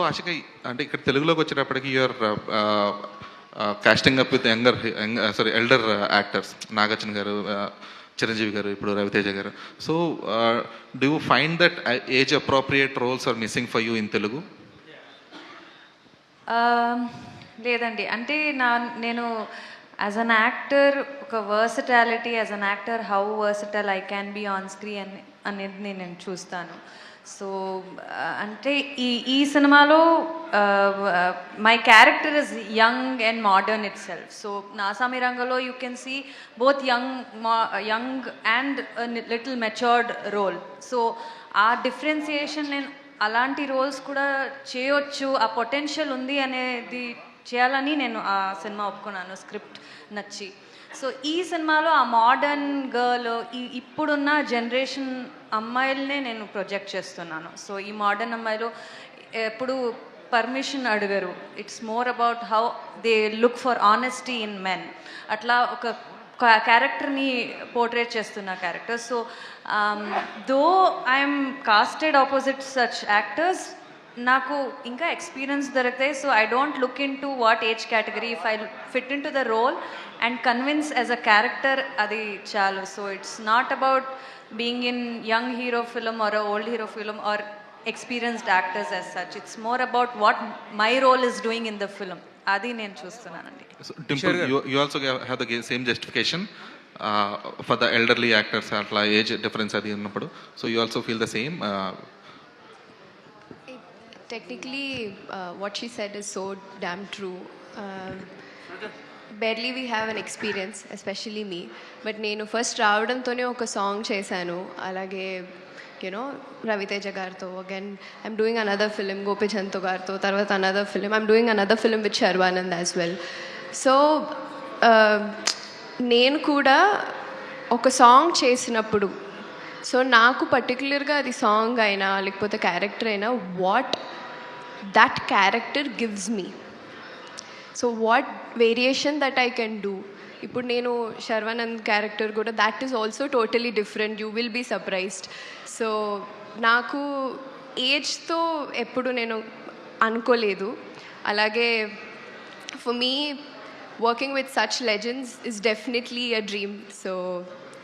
ఆశిక అంటే ఇక్కడ తెలుగులోకి వచ్చేటప్పటికి you're casting up with elder actors, Nagarjuna garu, Chiranjeevi garu, ఇప్పుడు Raviteja garu. So do you find that age appropriate roles are missing for you in Telugu? లేదండి, అంటే నేను యాజ్ అన్ యాక్టర్ ఒక versatility, as an actor how versatile I can be on screen అనేది నేను చూస్తాను. So అంటే ఈ సినిమాలో my character is young and modern itself. So నాసామి రంగంలో you can see both young and little matured role. So ఆ differentiation నేను అలాంటి రోల్స్ కూడా చేయొచ్చు, ఆ పొటెన్షియల్ ఉంది అనేది చేయాలని నేను ఆ సినిమా ఒప్పుకున్నాను, స్క్రిప్ట్ నచ్చి. సో ఈ సినిమాలో ఆ మోడర్న్ గర్ల్, ఇప్పుడున్న జనరేషన్ అమ్మాయిలనే నేను ప్రొజెక్ట్ చేస్తున్నాను. సో ఈ మోడర్న్ అమ్మాయిలు ఎప్పుడు పర్మిషన్ అడగరు, it's more about how they look for honesty in men. అట్లా ఒక క్యారెక్టర్ని పోర్ట్రేట్ చేస్తున్న character. So though I'm casted opposite such actors, నాకు ఇంకా ఎక్స్పీరియన్స్ దొరుకుతాయి. So I don't look into what age category, if I fit into the role and convince as a character, అది చాలు. So it's not about being in young hero film or old hero film or experienced actors as such. It's more about what my role is doing in the film, అది నేను చూస్తున్నానండి. Dimple, you also have the same justification for the elderly actors, atla age difference adi unnappudu. So you also feel the same? Technically, what she said is so damn true. Barely we have an experience, especially me. But నేను first రావడంతోనే ఒక song చేశాను, అలాగే you know Raviteja గారితో. Again I'm doing another film గోపిచంద్తో గారితో, తర్వాత another film I'm doing another film with Sharwanand as well. So నేను కూడా ఒక సాంగ్ చేసినప్పుడు, సో నాకు పర్టికులర్గా అది సాంగ్ అయినా లేకపోతే క్యారెక్టర్ అయినా what that character gives me, so what variation that I can do. ఇప్పుడు నేను శర్వానంద్ క్యారెక్టర్ కూడా that is also totally different, you will be surprised. So నాకు ఏజ్తో ఎప్పుడు నేను అనుకోలేదు. అలాగే for me working with such legends is definitely a dream. So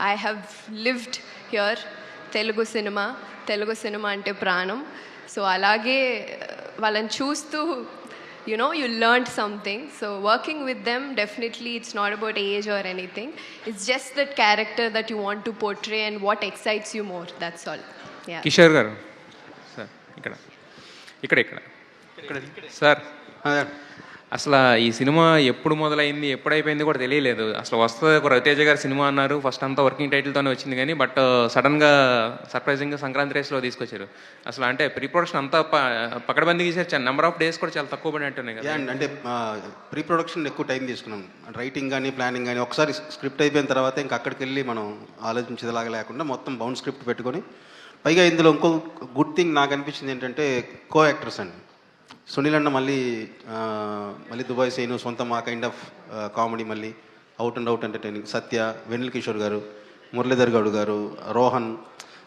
I have lived here. Telugu cinema ante pranam. So alage valan chustu, you know, you learned something. So working with them, definitely it's not about age or anything. It's just that character that you want to portray and what excites you more, that's all. Yeah. Kishore గారు sir, ఇక్కడ sir, అసలు ఈ cinema ఎప్పుడు మొదలైంది ఎప్పుడు అయిపోయింది కూడా తెలియలేదు. అసలు వస్తుంది ఒక రవితేజ గారి సినిమా అన్నారు, ఫస్ట్ అంతా వర్కింగ్ టైటిల్తోనే వచ్చింది కానీ బట్ సడన్గా సర్ప్రైజింగ్గా సంక్రాంతి రేస్లో తీసుకొచ్చారు. అసలు అంటే ప్రీ ప్రొడక్షన్ అంతా పకడ్బందీ చేశారు, నెంబర్ ఆఫ్ డేస్ కూడా చాలా తక్కువ పడినట్టున్నాయి కదా. అంటే ప్రీ ప్రొడక్షన్ ఎక్కువ టైం తీసుకున్నాం, రైటింగ్ కానీ ప్లానింగ్ కానీ. ఒకసారి స్క్రిప్ట్ అయిపోయిన తర్వాత ఇంకా అక్కడికి వెళ్ళి మనం ఆలోచించేలాగా లేకుండా మొత్తం బౌండ్ స్క్రిప్ట్ పెట్టుకొని, పైగా ఇందులో ఇంకో గుడ్ థింగ్ నాకు అనిపించింది ఏంటంటే కో యాక్టర్స్ అండి. సునీల్ అన్న మళ్ళీ దుబాయ్ సీను సొంతం ఆ కైండ్ ఆఫ్ కామెడీ, మళ్ళీ అవుట్ అండ్ అవుట్ ఎంటర్టైనింగ్. సత్య, వెన్నెల కిషోర్ గారు, మురళీధర్ గౌడ్ గారు, రోహన్,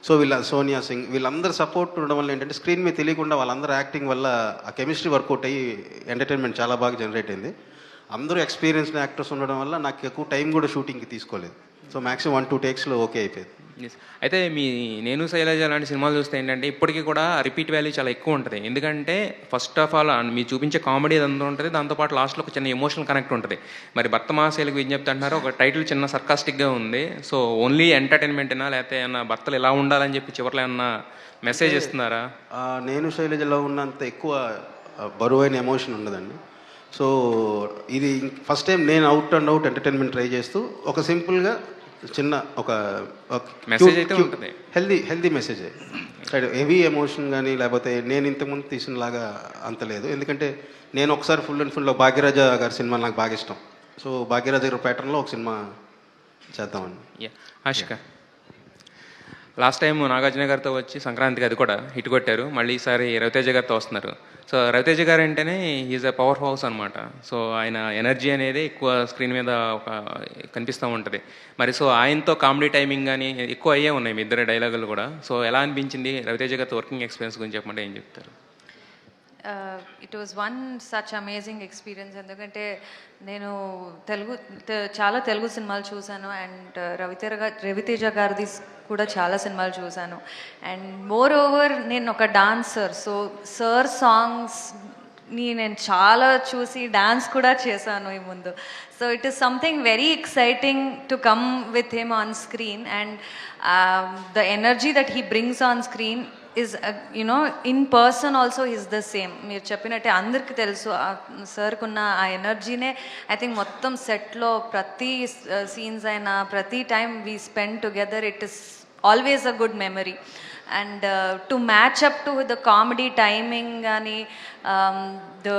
సో సోనియా సింగ్, వీళ్ళందరూ సపోర్ట్ ఉండడం వల్ల ఏంటంటే స్క్రీన్ మీద తెలియకుండా వాళ్ళందరూ యాక్టింగ్ వల్ల ఆ కెమిస్ట్రీ వర్కౌట్ అయ్యి ఎంటర్టైన్మెంట్ చాలా బాగా జనరేట్ అయింది. అందరూ ఎక్స్పీరియన్స్డ్ యాక్టర్స్ ఉండడం వల్ల నాకు ఎక్కువ టైం కూడా షూటింగ్కి తీసుకోలేదు. సో మ్యాక్సిమం 1-2 టేక్స్లో ఓకే అయిపోయింది. అయితే మీ నేను శైలజ లాంటి సినిమాలు చూస్తే ఏంటంటే ఇప్పటికీ కూడా రిపీట్ వాల్యూ చాలా ఎక్కువ ఉంటుంది. ఎందుకంటే ఫస్ట్ ఆఫ్ ఆల్ మీరు చూపించే కామెడీ అదంతా ఉంటుంది, దాంతోపాటు లాస్ట్లో ఒక చిన్న ఎమోషనల్ కనెక్ట్ ఉంటుంది. మరి భర్త మహాశైలకు విజ్ఞప్తి అంటున్నారు, ఒక టైటిల్ చిన్న సర్కాస్టిక్గా ఉంది. సో ఓన్లీ ఎంటర్టైన్మెంటేనా, లేకపోతే ఏమన్నా భర్తలు ఎలా ఉండాలని చెప్పి చివరిలో ఏమన్నా మెసేజ్ ఇస్తున్నారా? నేను శైలజలో ఉన్నంత ఎక్కువ బరువైన ఎమోషన్ ఉండదండి. సో ఇది ఫస్ట్ టైం నేను out and out entertainment try చేస్తూ ఒక సింపుల్గా చిన్న ఒక మెసేజ్ అయితే ఉంటుంది, healthy message. Side heavy emotion కానీ లేకపోతే నేను ఇంతకుముందు తీసినలాగా అంత లేదు. ఎందుకంటే నేను ఒకసారి ఫుల్ అండ్ ఫుల్లో భాగ్యరాజ గారి సినిమా నాకు బాగా ఇష్టం. సో భాగ్యరాజ గారి ప్యాటర్న్లో ఒక సినిమా చేద్దామని. ఆశిక, లాస్ట్ టైం నాగార్జున గారితో వచ్చి సంక్రాంతికి అది కూడా హిట్ కొట్టారు. మళ్ళీ ఈసారి రవితేజ గారితో వస్తున్నారు. సో రవితేజ గారు అంటేనే ఈజ్ ఎ పవర్ హౌస్ అనమాట. సో ఆయన ఎనర్జీ అనేది ఎక్కువ స్క్రీన్ మీద ఒక కనిపిస్తూ ఉంటుంది. మరి సో ఆయనతో కామెడీ టైమింగ్ కానీ ఎక్కువ అయ్యే ఉన్నాయి మీ ఇద్దరు డైలాగులు కూడా. సో ఎలా అనిపించింది రవితేజ గారితో వర్కింగ్ ఎక్స్పీరియన్స్ గురించి చెప్పమంటే ఏం చెప్తారు? It was one such amazing experience. ఎందుకంటే నేను చాలా తెలుగు సినిమాలు చూశాను అండ్ రవితేజ గారిది కూడా చాలా సినిమాలు చూశాను. అండ్ మోర్ ఓవర్ నేను ఒక డాన్సర్. సో సార్ సాంగ్స్ని నేను చాలా చూసి డాన్స్ కూడా చేశాను ఈ ముందు. So it is something very exciting to come with him on screen and the energy that he brings on screen is in person also is the same. మీరు చెప్పినట్టే అందరికీ తెలుసు సార్కున్న ఆ ఎనర్జీనే ఐ థింక్ మొత్తం సెట్లో ప్రతి సీన్స్ అయినా ప్రతి time we spend together it is always a good memory. And to match up to the comedy timing gani the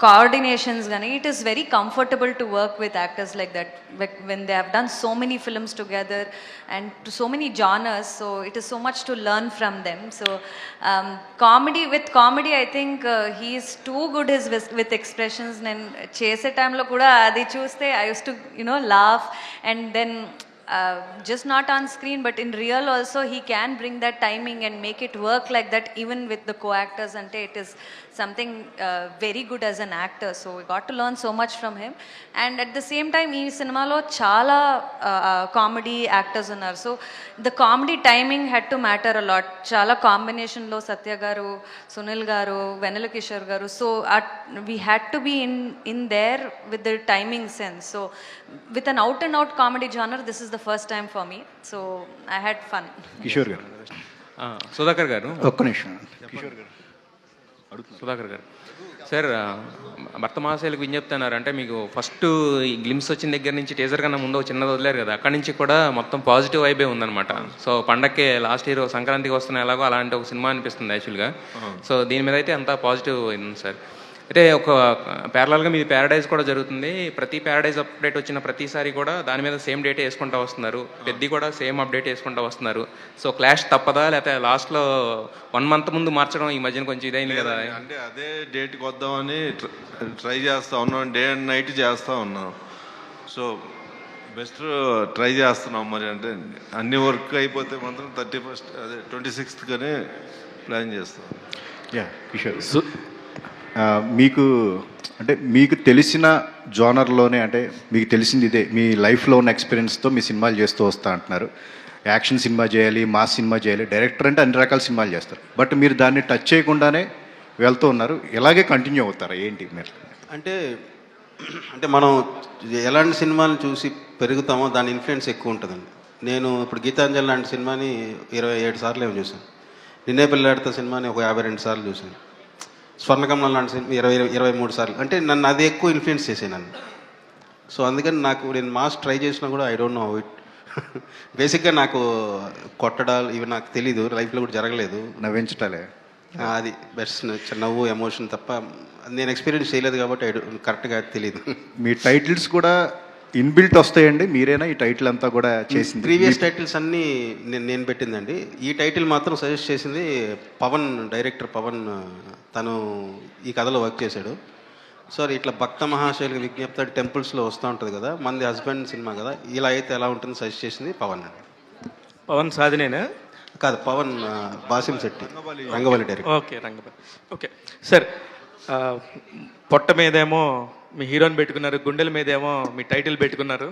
coordinations gani, it is very comfortable to work with actors like that when they have done so many films together and to so many genres. So it is so much to learn from them. So comedy I think he is too good with expressions. Nen chese time lo kuda adi chuste I used to laugh and then just not on screen but in real also he can bring that timing and make it work like that even with the co-actors. Ante it is something very good as an actor. So we got to learn so much from him. And at the same time ee cinema lo chaala comedy actors unnaru. So the comedy timing had to matter a lot. Chaala combination lo Satya garu, Sunil garu, Venala Kishore garu. So we had to be in there with the timing sense. So with an out and out comedy genre, this is the first time for me. So I had fun. Kishore గారు, సుధాకర్ గారు ఒక్క నిమిషం. కిషోర్ గారు, సుధాకర్ గారు sir, భర్త మహాశైలకు విజ్ఞప్తి అన్నారు. అంటే మీకు ఫస్ట్ ఈ గ్లిమ్స్ వచ్చిన దగ్గర నుంచి టీజర్ కన్నా ముందు ఒక చిన్నది వదిలేరు కదా, అక్కడి నుంచి కూడా మొత్తం పాజిటివ్ వైబే ఉందన్నమాట. సో పండక్కి లాస్ట్ ఇయర్ సంక్రాంతికి వస్తున్న ఎలాగో అలాంటి ఒక సినిమా అనిపిస్తుంది యాక్చువల్గా. సో దీని మీద అయితే అంతా పాజిటివ్ ఉంది సార్. అంటే ఒక ప్యారలల్గా మీది ప్యారడైజ్ కూడా జరుగుతుంది. ప్రతి ప్యారడైజ్ అప్డేట్ వచ్చిన ప్రతిసారి కూడా దాని మీద సేమ్ డేటే వేసుకుంటూ వస్తున్నారు. పెద్ద కూడా సేమ్ అప్డేట్ వేసుకుంటూ వస్తున్నారు. సో క్లాష్ తప్పదా, లేకపోతే లాస్ట్లో 1 month ముందు మార్చడం ఈ మధ్యన కొంచెం ఇదైంది కదా? అంటే అదే డేట్కి వద్దామని ట్రై చేస్తూ ఉన్నాం, డే అండ్ నైట్ చేస్తూ ఉన్నాం. సో బెస్ట్ ట్రై చేస్తున్నాం. మరి అంటే అన్ని వర్క్ అయిపోతే మాత్రం 31st అదే 26th ప్లాన్ చేస్తాం. కిషోర్, మీకు తెలిసిన జోనర్లోనే అంటే మీకు తెలిసింది ఇదే, మీ లైఫ్లో ఉన్న ఎక్స్పీరియన్స్తో మీ సినిమాలు చేస్తూ వస్తా అంటున్నారు. యాక్షన్ సినిమా చేయాలి, మాస్ సినిమా చేయాలి, డైరెక్టర్ అంటే అన్ని రకాల సినిమాలు చేస్తారు. బట్ మీరు దాన్ని టచ్ చేయకుండానే వెళ్తూ ఉన్నారు. ఇలాగే కంటిన్యూ అవుతారా ఏంటి మీరు? అంటే మనం ఎలాంటి సినిమాలను చూసి పెరుగుతామో దాని ఇన్ఫ్లుయెన్స్ ఎక్కువ ఉంటుందండి. నేను ఇప్పుడు గీతాంజలి లాంటి సినిమాని 27 సార్లు ఏమో చూసాను. నిన్నే పెళ్ళాడితే సినిమాని ఒక 52 సార్లు చూసాను. స్వర్ణకమలం లాంటి సినిమా 23 సార్లు. అంటే నన్ను అది ఎక్కువ ఇన్ఫ్లుయెన్స్ చేసాను నన్ను. సో అందుకని నేను మాస్ ట్రై చేసినా కూడా ఐ డోంట్ నో ఇట్. బేసిక్గా నాకు కొట్టడాలు ఇవి నాకు తెలీదు, లైఫ్లో కూడా జరగలేదు. నవ్వించటాలే అది బెస్ట్, నవ్వు ఎమోషన్ తప్ప నేను ఎక్స్పీరియన్స్ చేయలేదు కాబట్టి కరెక్ట్గా తెలియదు. మీ టైటిల్స్ కూడా ఇన్బిల్ట్ వస్తాయండి? మీరేనా ఈ టైటిల్ అంతా కూడా చేసింది? ప్రీవియస్ టైటిల్స్ అన్నీ నేను పెట్టిందండి. ఈ టైటిల్ మాత్రం సజెస్ట్ చేసింది పవన్, డైరెక్టర్ పవన్. తను ఈ కథలో వర్క్ చేశాడు. సో ఇట్లా భక్త మహాశైలకు విజ్ఞప్తి టెంపుల్స్లో వస్తూ ఉంటుంది కదా, మంది హస్బెండ్ సినిమా కదా, ఇలా అయితే ఎలా ఉంటుంది సజెస్ట్ చేసింది పవన్ అండి. పవన్ సాధినేనా? కాదు, పవన్ బాసిం శెట్టి, రంగవల్లి డైరెక్టర్. ఓకే, రంగవల్లి. ఓకే సార్, పొట్ట మీదేమో మీ హీరోని పెట్టుకున్నారు, గుండెల మీదేమో మీ టైటిల్ పెట్టుకున్నారు.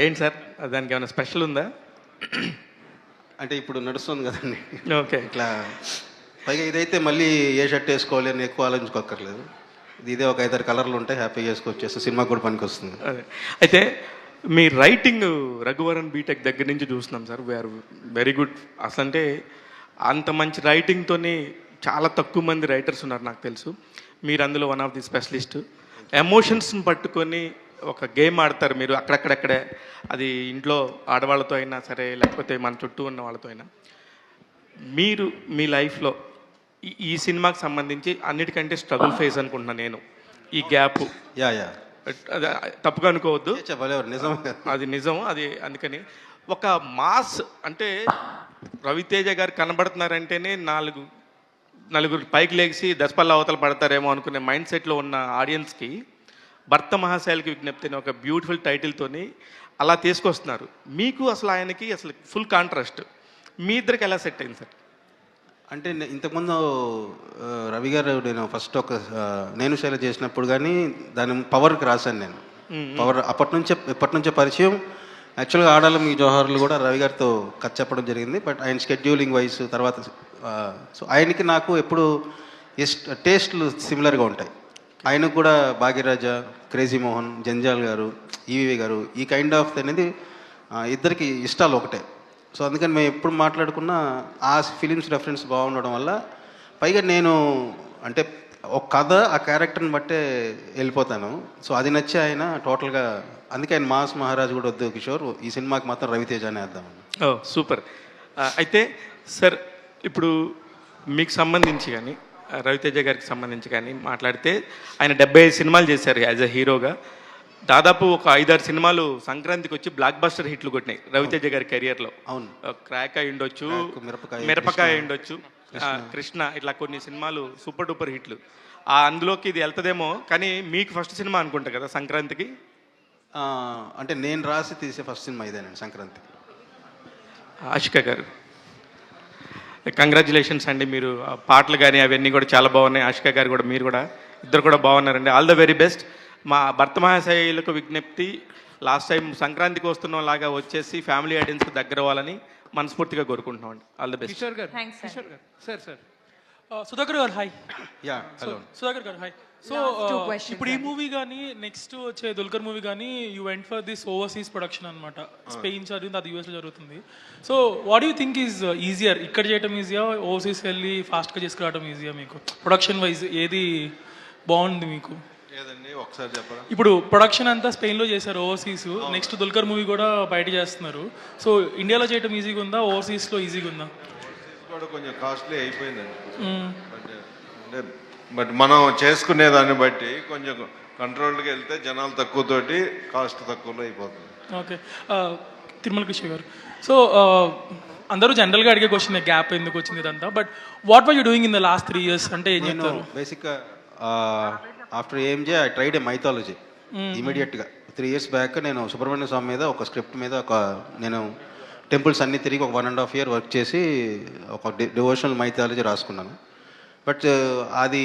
ఏంటి సార్ దానికి ఏమైనా స్పెషల్ ఉందా? అంటే ఇప్పుడు నడుస్తుంది కదండి. ఓకే, ఇట్లా పైగా ఇదైతే మళ్ళీ ఏ షర్ట్ వేసుకోవాలి అని ఎక్కువ ఆలోచించుకోక్కర్లేదు. ఇదే ఒక 5-6 కలర్లు ఉంటాయి, హ్యాపీగా వేసుకొచ్చేస్తే సినిమా కూడా పనికి వస్తుంది. అదే అయితే మీ రైటింగ్ రఘువరన్ బీటెక్ దగ్గర నుంచి చూస్తున్నాం సార్, వీఆర్ వెరీ గుడ్. అసలు అంటే అంత మంచి రైటింగ్తోని చాలా తక్కువ మంది రైటర్స్ ఉన్నారు నాకు తెలుసు. మీరు అందులో వన్ ఆఫ్ ది స్పెషలిస్ట్. ఎమోషన్స్ని పట్టుకొని ఒక గేమ్ ఆడతారు మీరు అక్కడక్కడక్కడే, అది ఇంట్లో ఆడవాళ్ళతో అయినా సరే లేకపోతే మన చుట్టూ ఉన్న వాళ్ళతో అయినా. మీరు మీ లైఫ్లో ఈ సినిమాకి సంబంధించి అన్నిటికంటే స్ట్రగుల్ ఫేస్ అనుకుంటున్నాను నేను, ఈ గ్యాప్. యా తప్పుగా అనుకోవద్దు, నిజం, అది నిజం. అది అందుకని ఒక మాస్ అంటే రవితేజ గారు కనబడుతున్నారంటేనే నలుగురు పైకి లేచి దశపల్ల అవతల పడతారేమో అనుకునే మైండ్ సెట్లో ఉన్న ఆడియన్స్కి భర్త మహాశైలకి విజ్ఞప్తి అనే ఒక బ్యూటిఫుల్ టైటిల్తోని అలా తీసుకొస్తున్నారు. మీకు అసలు ఆయనకి అసలు ఫుల్ కాంట్రాస్ట్. మీ ఇద్దరికి ఎలా సెట్ అయింది సార్? అంటే ఇంతకుముందు రవి గారు నేను ఫస్ట్ నేను శైల చేసినప్పుడు కానీ దాని పవర్కి రాశాను నేను. పవర్ ఎప్పటి నుంచే పరిచయం. యాక్చువల్గా ఆడాలి మీ జోహార్లు కూడా రవి గారితో కథ చెప్పడం జరిగింది. బట్ ఆయన స్కెడ్యూలింగ్ వైజ్ తర్వాత సో ఆయనకి నాకు ఎప్పుడు టేస్ట్లు సిమిలర్గా ఉంటాయి. ఆయనకు కూడా భాగ్యరాజ, క్రేజీ మోహన్, జంజాల్ గారు, ఈవీవి గారు, ఈ కైండ్ ఆఫ్ అనేది ఇద్దరికి ఇష్టాలు ఒకటే. సో అందుకని మేము ఎప్పుడు మాట్లాడుకున్నా ఆ ఫిలిమ్స్ రెఫరెన్స్ బాగుండడం వల్ల, పైగా నేను అంటే ఒక కథ ఆ క్యారెక్టర్ని బట్టే వెళ్ళిపోతాను. సో అది నచ్చి ఆయన టోటల్గా, అందుకే ఆయన మాస్ మహారాజ్ కూడా వద్దు కిషోర్, ఈ సినిమాకి మాత్రం రవితేజ అనే వేద్దామని. ఓ సూపర్. అయితే సార్ ఇప్పుడు మీకు సంబంధించి కానీ రవితేజ గారికి సంబంధించి కానీ మాట్లాడితే ఆయన 75 సినిమాలు చేశారు యాజ్ అ హీరోగా. దాదాపు ఒక 5-6 సినిమాలు సంక్రాంతికి వచ్చి బ్లాక్ బస్టర్ హిట్లు కొట్టినాయి రవితేజ గారి కెరియర్లో. అవును, క్రాక్ అయి ఉండొచ్చు, మిరపకాయ ఉండొచ్చు, కృష్ణ, ఇట్లా కొన్ని సినిమాలు సూపర్ డూపర్ హిట్లు. అందులోకి ఇది వెళ్తుందేమో. కానీ మీకు ఫస్ట్ సినిమా అనుకుంటా కదా సంక్రాంతికి? అంటే నేను రాసి తీసే ఫస్ట్ సినిమా ఇదేనండి సంక్రాంతికి. ఆషిక గారు కంగ్రాచులేషన్స్ అండి. మీరు పాటలు కానీ అవన్నీ కూడా చాలా బాగున్నాయి. ఆషిక గారు కూడా, మీరు కూడా, ఇద్దరు కూడా బాగున్నారండి. All the very best. మా భర్త మహాశైలకు విజ్ఞప్తి, లాస్ట్ టైం సంక్రాంతికి వస్తున్న లాగా వచ్చేసి ఫ్యామిలీ ఆడియన్స్కి దగ్గర అవ్వాలని మనస్ఫూర్తిగా కోరుకుంటున్నాం అండి. All the best. కిషోర్ గారు, సార్ సుధాకర్ గారు హాయ్. యా హలో సుధాకర్ గారు హాయ్. సో ఇప్పుడు ఈ మూవీ కానీ నెక్స్ట్ వచ్చే దుల్కర్ మూవీ కానీ you went for this overseas production అనమాట. స్పెయిన్ జరిగింది, అది యూఎస్లో జరుగుతుంది. So what you think is easier, ఇక్కడ చేయడం ఈజియా, ఓవర్సీస్ వెళ్ళి ఫాస్ట్గా చేసుకురావడం ఈజియా? మీకు ప్రొడక్షన్ వైజ్ ఏది బాగుంది మీకు? ఏదండి ఒకసారి చెప్పరా? ఇప్పుడు ప్రొడక్షన్ అంతా స్పెయిన్లో చేశారు, ఓవర్సీస్. నెక్స్ట్ దుల్కర్ మూవీ కూడా బయట చేస్తున్నారు. సో ఇండియాలో చేయడం ఈజీగా ఉందా, ఓవర్సీస్లో ఈజీగా ఉందా? కూడా కొంచెం కాస్ట్లీ అయిపోయిందండి. అంటే బట్ మనం చేసుకునే దాన్ని బట్టి కొంచెం కంట్రోల్గా వెళ్తే జనాలు తక్కువతోటి కాస్ట్ తక్కువలో అయిపోతుంది. ఓకే, తిరుమల కృష్ణ గారు. సో అందరూ జనరల్గా అడిగే క్వశ్చన్, గ్యాప్ ఎందుకు వచ్చింది ఇదంతా. But what were you doing in the last 3 years అంటే ఏం చెప్తారు? బేసిక్గా after AMJ I tried a mythology ఇమీడియట్గా. 3 years బ్యాక్ నేను సుబ్రహ్మణ్య స్వామి మీద ఒక స్క్రిప్ట్ మీద నేను టెంపుల్స్ అన్నీ తిరిగి ఒక 1.5 year వర్క్ చేసి ఒక డివోషనల్ మైథాలజీ రాసుకున్నాను. బట్ అది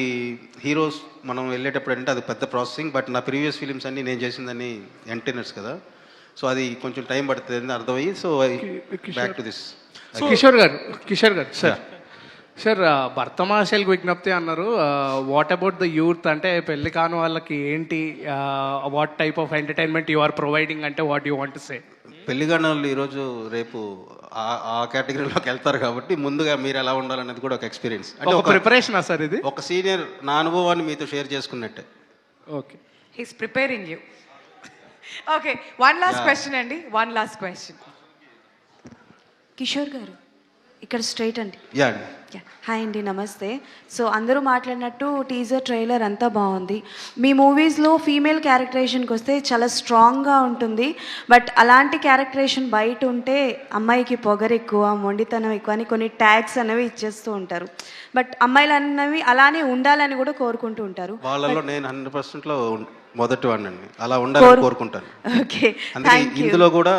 హీరోస్ మనం వెళ్ళేటప్పుడు అంటే అది పెద్ద ప్రాసెసింగ్. బట్ నా ప్రీవియస్ ఫిలిమ్స్ అన్నీ నేను చేసిందని ఎంటర్టైనర్స్ కదా, సో అది కొంచెం టైం పడుతుంది అర్థమయ్యి. So back to this. Kishore గారు సార్ భర్త మహాశైలకు విజ్ఞప్తి అన్నారు. వాట్ అబౌట్ ద యూత్, అంటే పెళ్లి కాని వాళ్ళకి ఏంటి, what type of entertainment you are providing, అంటే what you want to say? పెళ్లి కాని వాళ్ళు ఈరోజు రేపు ఆ కేటగిరీలోకి వెళ్తారు కాబట్టి ముందుగా మీరు ఎలా ఉండాలనేది కూడా ఒక ఎక్స్పీరియన్స్, అంటే ఒక ప్రిపరేషన్ సార్. ఇది ఒక సీనియర్ నా అనుభవాన్ని మీతో షేర్ చేసుకున్నట్టే. Okay, he's preparing you. Okay, one last question అండి, one last question. Kishore garu ఇక్కడ స్ట్రైట్ అండి. యా అండి. హాయ్ అండి, నమస్తే. సో అందరూ మాట్లాడినట్టు టీజర్ ట్రైలర్ అంతా బాగుంది. మీ మూవీస్లో ఫీమేల్ క్యారెక్టరైజేషన్కి వస్తే చాలా స్ట్రాంగ్గా ఉంటుంది. బట్ అలాంటి క్యారెక్టరైజేషన్ బయట ఉంటే అమ్మాయికి పొగరు ఎక్కువ, మొండితనం ఎక్కువ అని కొన్ని ట్యాగ్స్ అనేవి ఇచ్చేస్తూ ఉంటారు. బట్ అమ్మాయిలు అన్నవి అలానే ఉండాలని కూడా కోరుకుంటూ ఉంటారు. వాళ్ళలో నేను 100%లో మొదటి వాడినండి, అలా ఉండాలని కోరుకుంటాను. ఓకే, అందుకే ఇందులో కూడా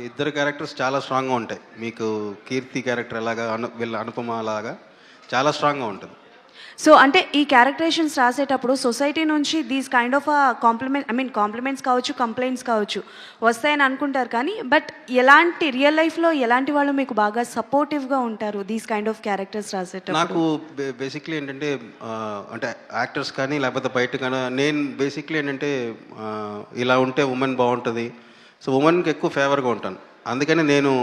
ఇద్దరు క్యారెక్టర్స్ చాలా స్ట్రాంగ్గా ఉంటాయి. మీకు కీర్తి క్యారెక్టర్ ఎలాగా, వీళ్ళ అనుపమ లాగా చాలా స్ట్రాంగ్గా ఉంటుంది. సో అంటే ఈ క్యారెక్టరైజేషన్స్ రాసేటప్పుడు సొసైటీ నుంచి దీస్ కైండ్ ఆఫ్ కాంప్లిమెంట్స్ కావచ్చు, కంప్లైంట్స్ కావచ్చు వస్తాయని అనుకుంటారు. కానీ బట్ ఎలాంటి రియల్ లైఫ్లో ఎలాంటి వాళ్ళు మీకు బాగా సపోర్టివ్గా ఉంటారు దీస్ కైండ్ ఆఫ్ క్యారెక్టర్స్ రాసేటప్పుడు? నాకు బేసిక్లీ ఏంటంటే అంటే యాక్టర్స్ కానీ లేకపోతే బయట కానీ నేను బేసిక్లీ ఏంటంటే ఇలా ఉంటే ఉమెన్ బాగుంటుంది, సో ఉమెన్కి ఎక్కువ ఫేవర్గా ఉంటాను. అందుకని నేను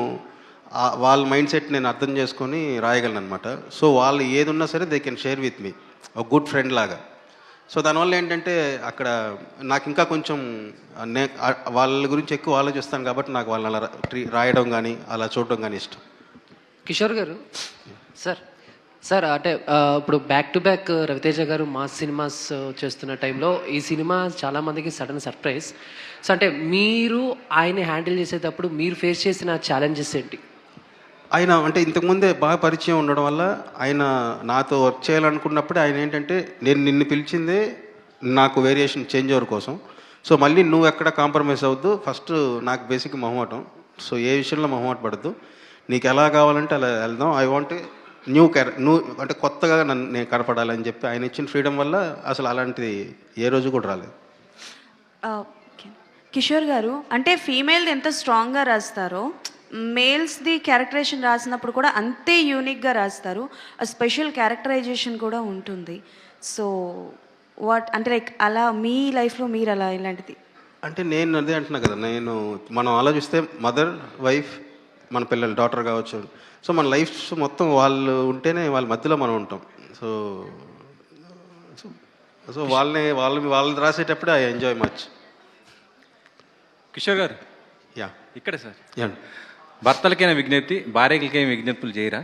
వాళ్ళ మైండ్ సెట్ నేను అర్థం చేసుకొని రాయగలను అనమాట. సో వాళ్ళు ఏది ఉన్నా సరే they can share with me, ఒక గుడ్ ఫ్రెండ్ లాగా. సో దానివల్ల ఏంటంటే అక్కడ నాకు ఇంకా కొంచెం వాళ్ళ గురించి ఎక్కువ ఆలోచిస్తాను కాబట్టి నాకు వాళ్ళని అలా రాయడం కానీ అలా చూడడం కానీ ఇష్టం. కిషోర్ గారు, సార్ అంటే ఇప్పుడు బ్యాక్ టు బ్యాక్ రవితేజ గారు మాస్ సినిమాస్ చేస్తున్న టైంలో ఈ సినిమా చాలామందికి సడన్ సర్ప్రైజ్. సో అంటే మీరు ఆయన హ్యాండిల్ చేసేటప్పుడు మీరు ఫేస్ చేసిన ఛాలెంజెస్ ఏంటి? ఆయన అంటే ఇంతకుముందే బాగా పరిచయం ఉండడం వల్ల ఆయన నాతో వర్క్ చేయాలనుకున్నప్పుడే ఆయన ఏంటంటే నేను నిన్ను పిలిచిందే నాకు వేరియేషన్ చేంజ్ ఓవర్ కోసం. సో మళ్ళీ నువ్వు ఎక్కడ కాంప్రమైజ్ అవ్వద్దు, ఫస్ట్ నాకు బేసిక్ మొహమాటం, సో ఏ విషయంలో మొహమాట పడద్దు, నీకు ఎలా కావాలంటే అలా వెళ్దాం, ఐ వాంట్ నువ్వు అంటే కొత్తగా నన్ను నేను కనపడాలని చెప్పి ఆయన ఇచ్చిన ఫ్రీడమ్ వల్ల అసలు అలాంటిది ఏ రోజు కూడా రాలేదు. కిషోర్ గారు, అంటే ఫీమేల్ది ఎంత స్ట్రాంగ్గా రాస్తారో మేల్స్ది క్యారెక్టరేషన్ రాసినప్పుడు కూడా అంతే యూనిక్గా రాస్తారు. స్పెషల్ క్యారెక్టరైజేషన్ కూడా ఉంటుంది. సో వాట్ అంటే లైక్ అలా మీ లైఫ్లో మీరు అలా ఇలాంటిది? అంటే నేను అదే అంటున్నా కదా, మనం ఆలోచిస్తే మదర్, వైఫ్, మన పిల్లలు, డాటర్ కావచ్చు, సో మన లైఫ్ మొత్తం వాళ్ళు ఉంటేనే వాళ్ళ మధ్యలో మనం ఉంటాం. సో సో వాళ్ళని రాసేటప్పుడే I enjoy much. Kishore garu yeah ఇక్కడ సార్, యా భర్తలకైనా విజ్ఞప్తి, భార్యలకైనా విజ్ఞప్తులు చేయరా?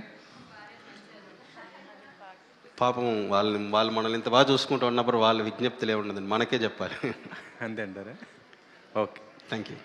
పాపం వాళ్ళు మనల్ని ఇంత బాగా చూసుకుంటూ ఉన్నప్పుడు వాళ్ళ విజ్ఞప్తులు ఏముండదండి, మనకే చెప్పాలి. అంతే అంటారా? Okay, thank you.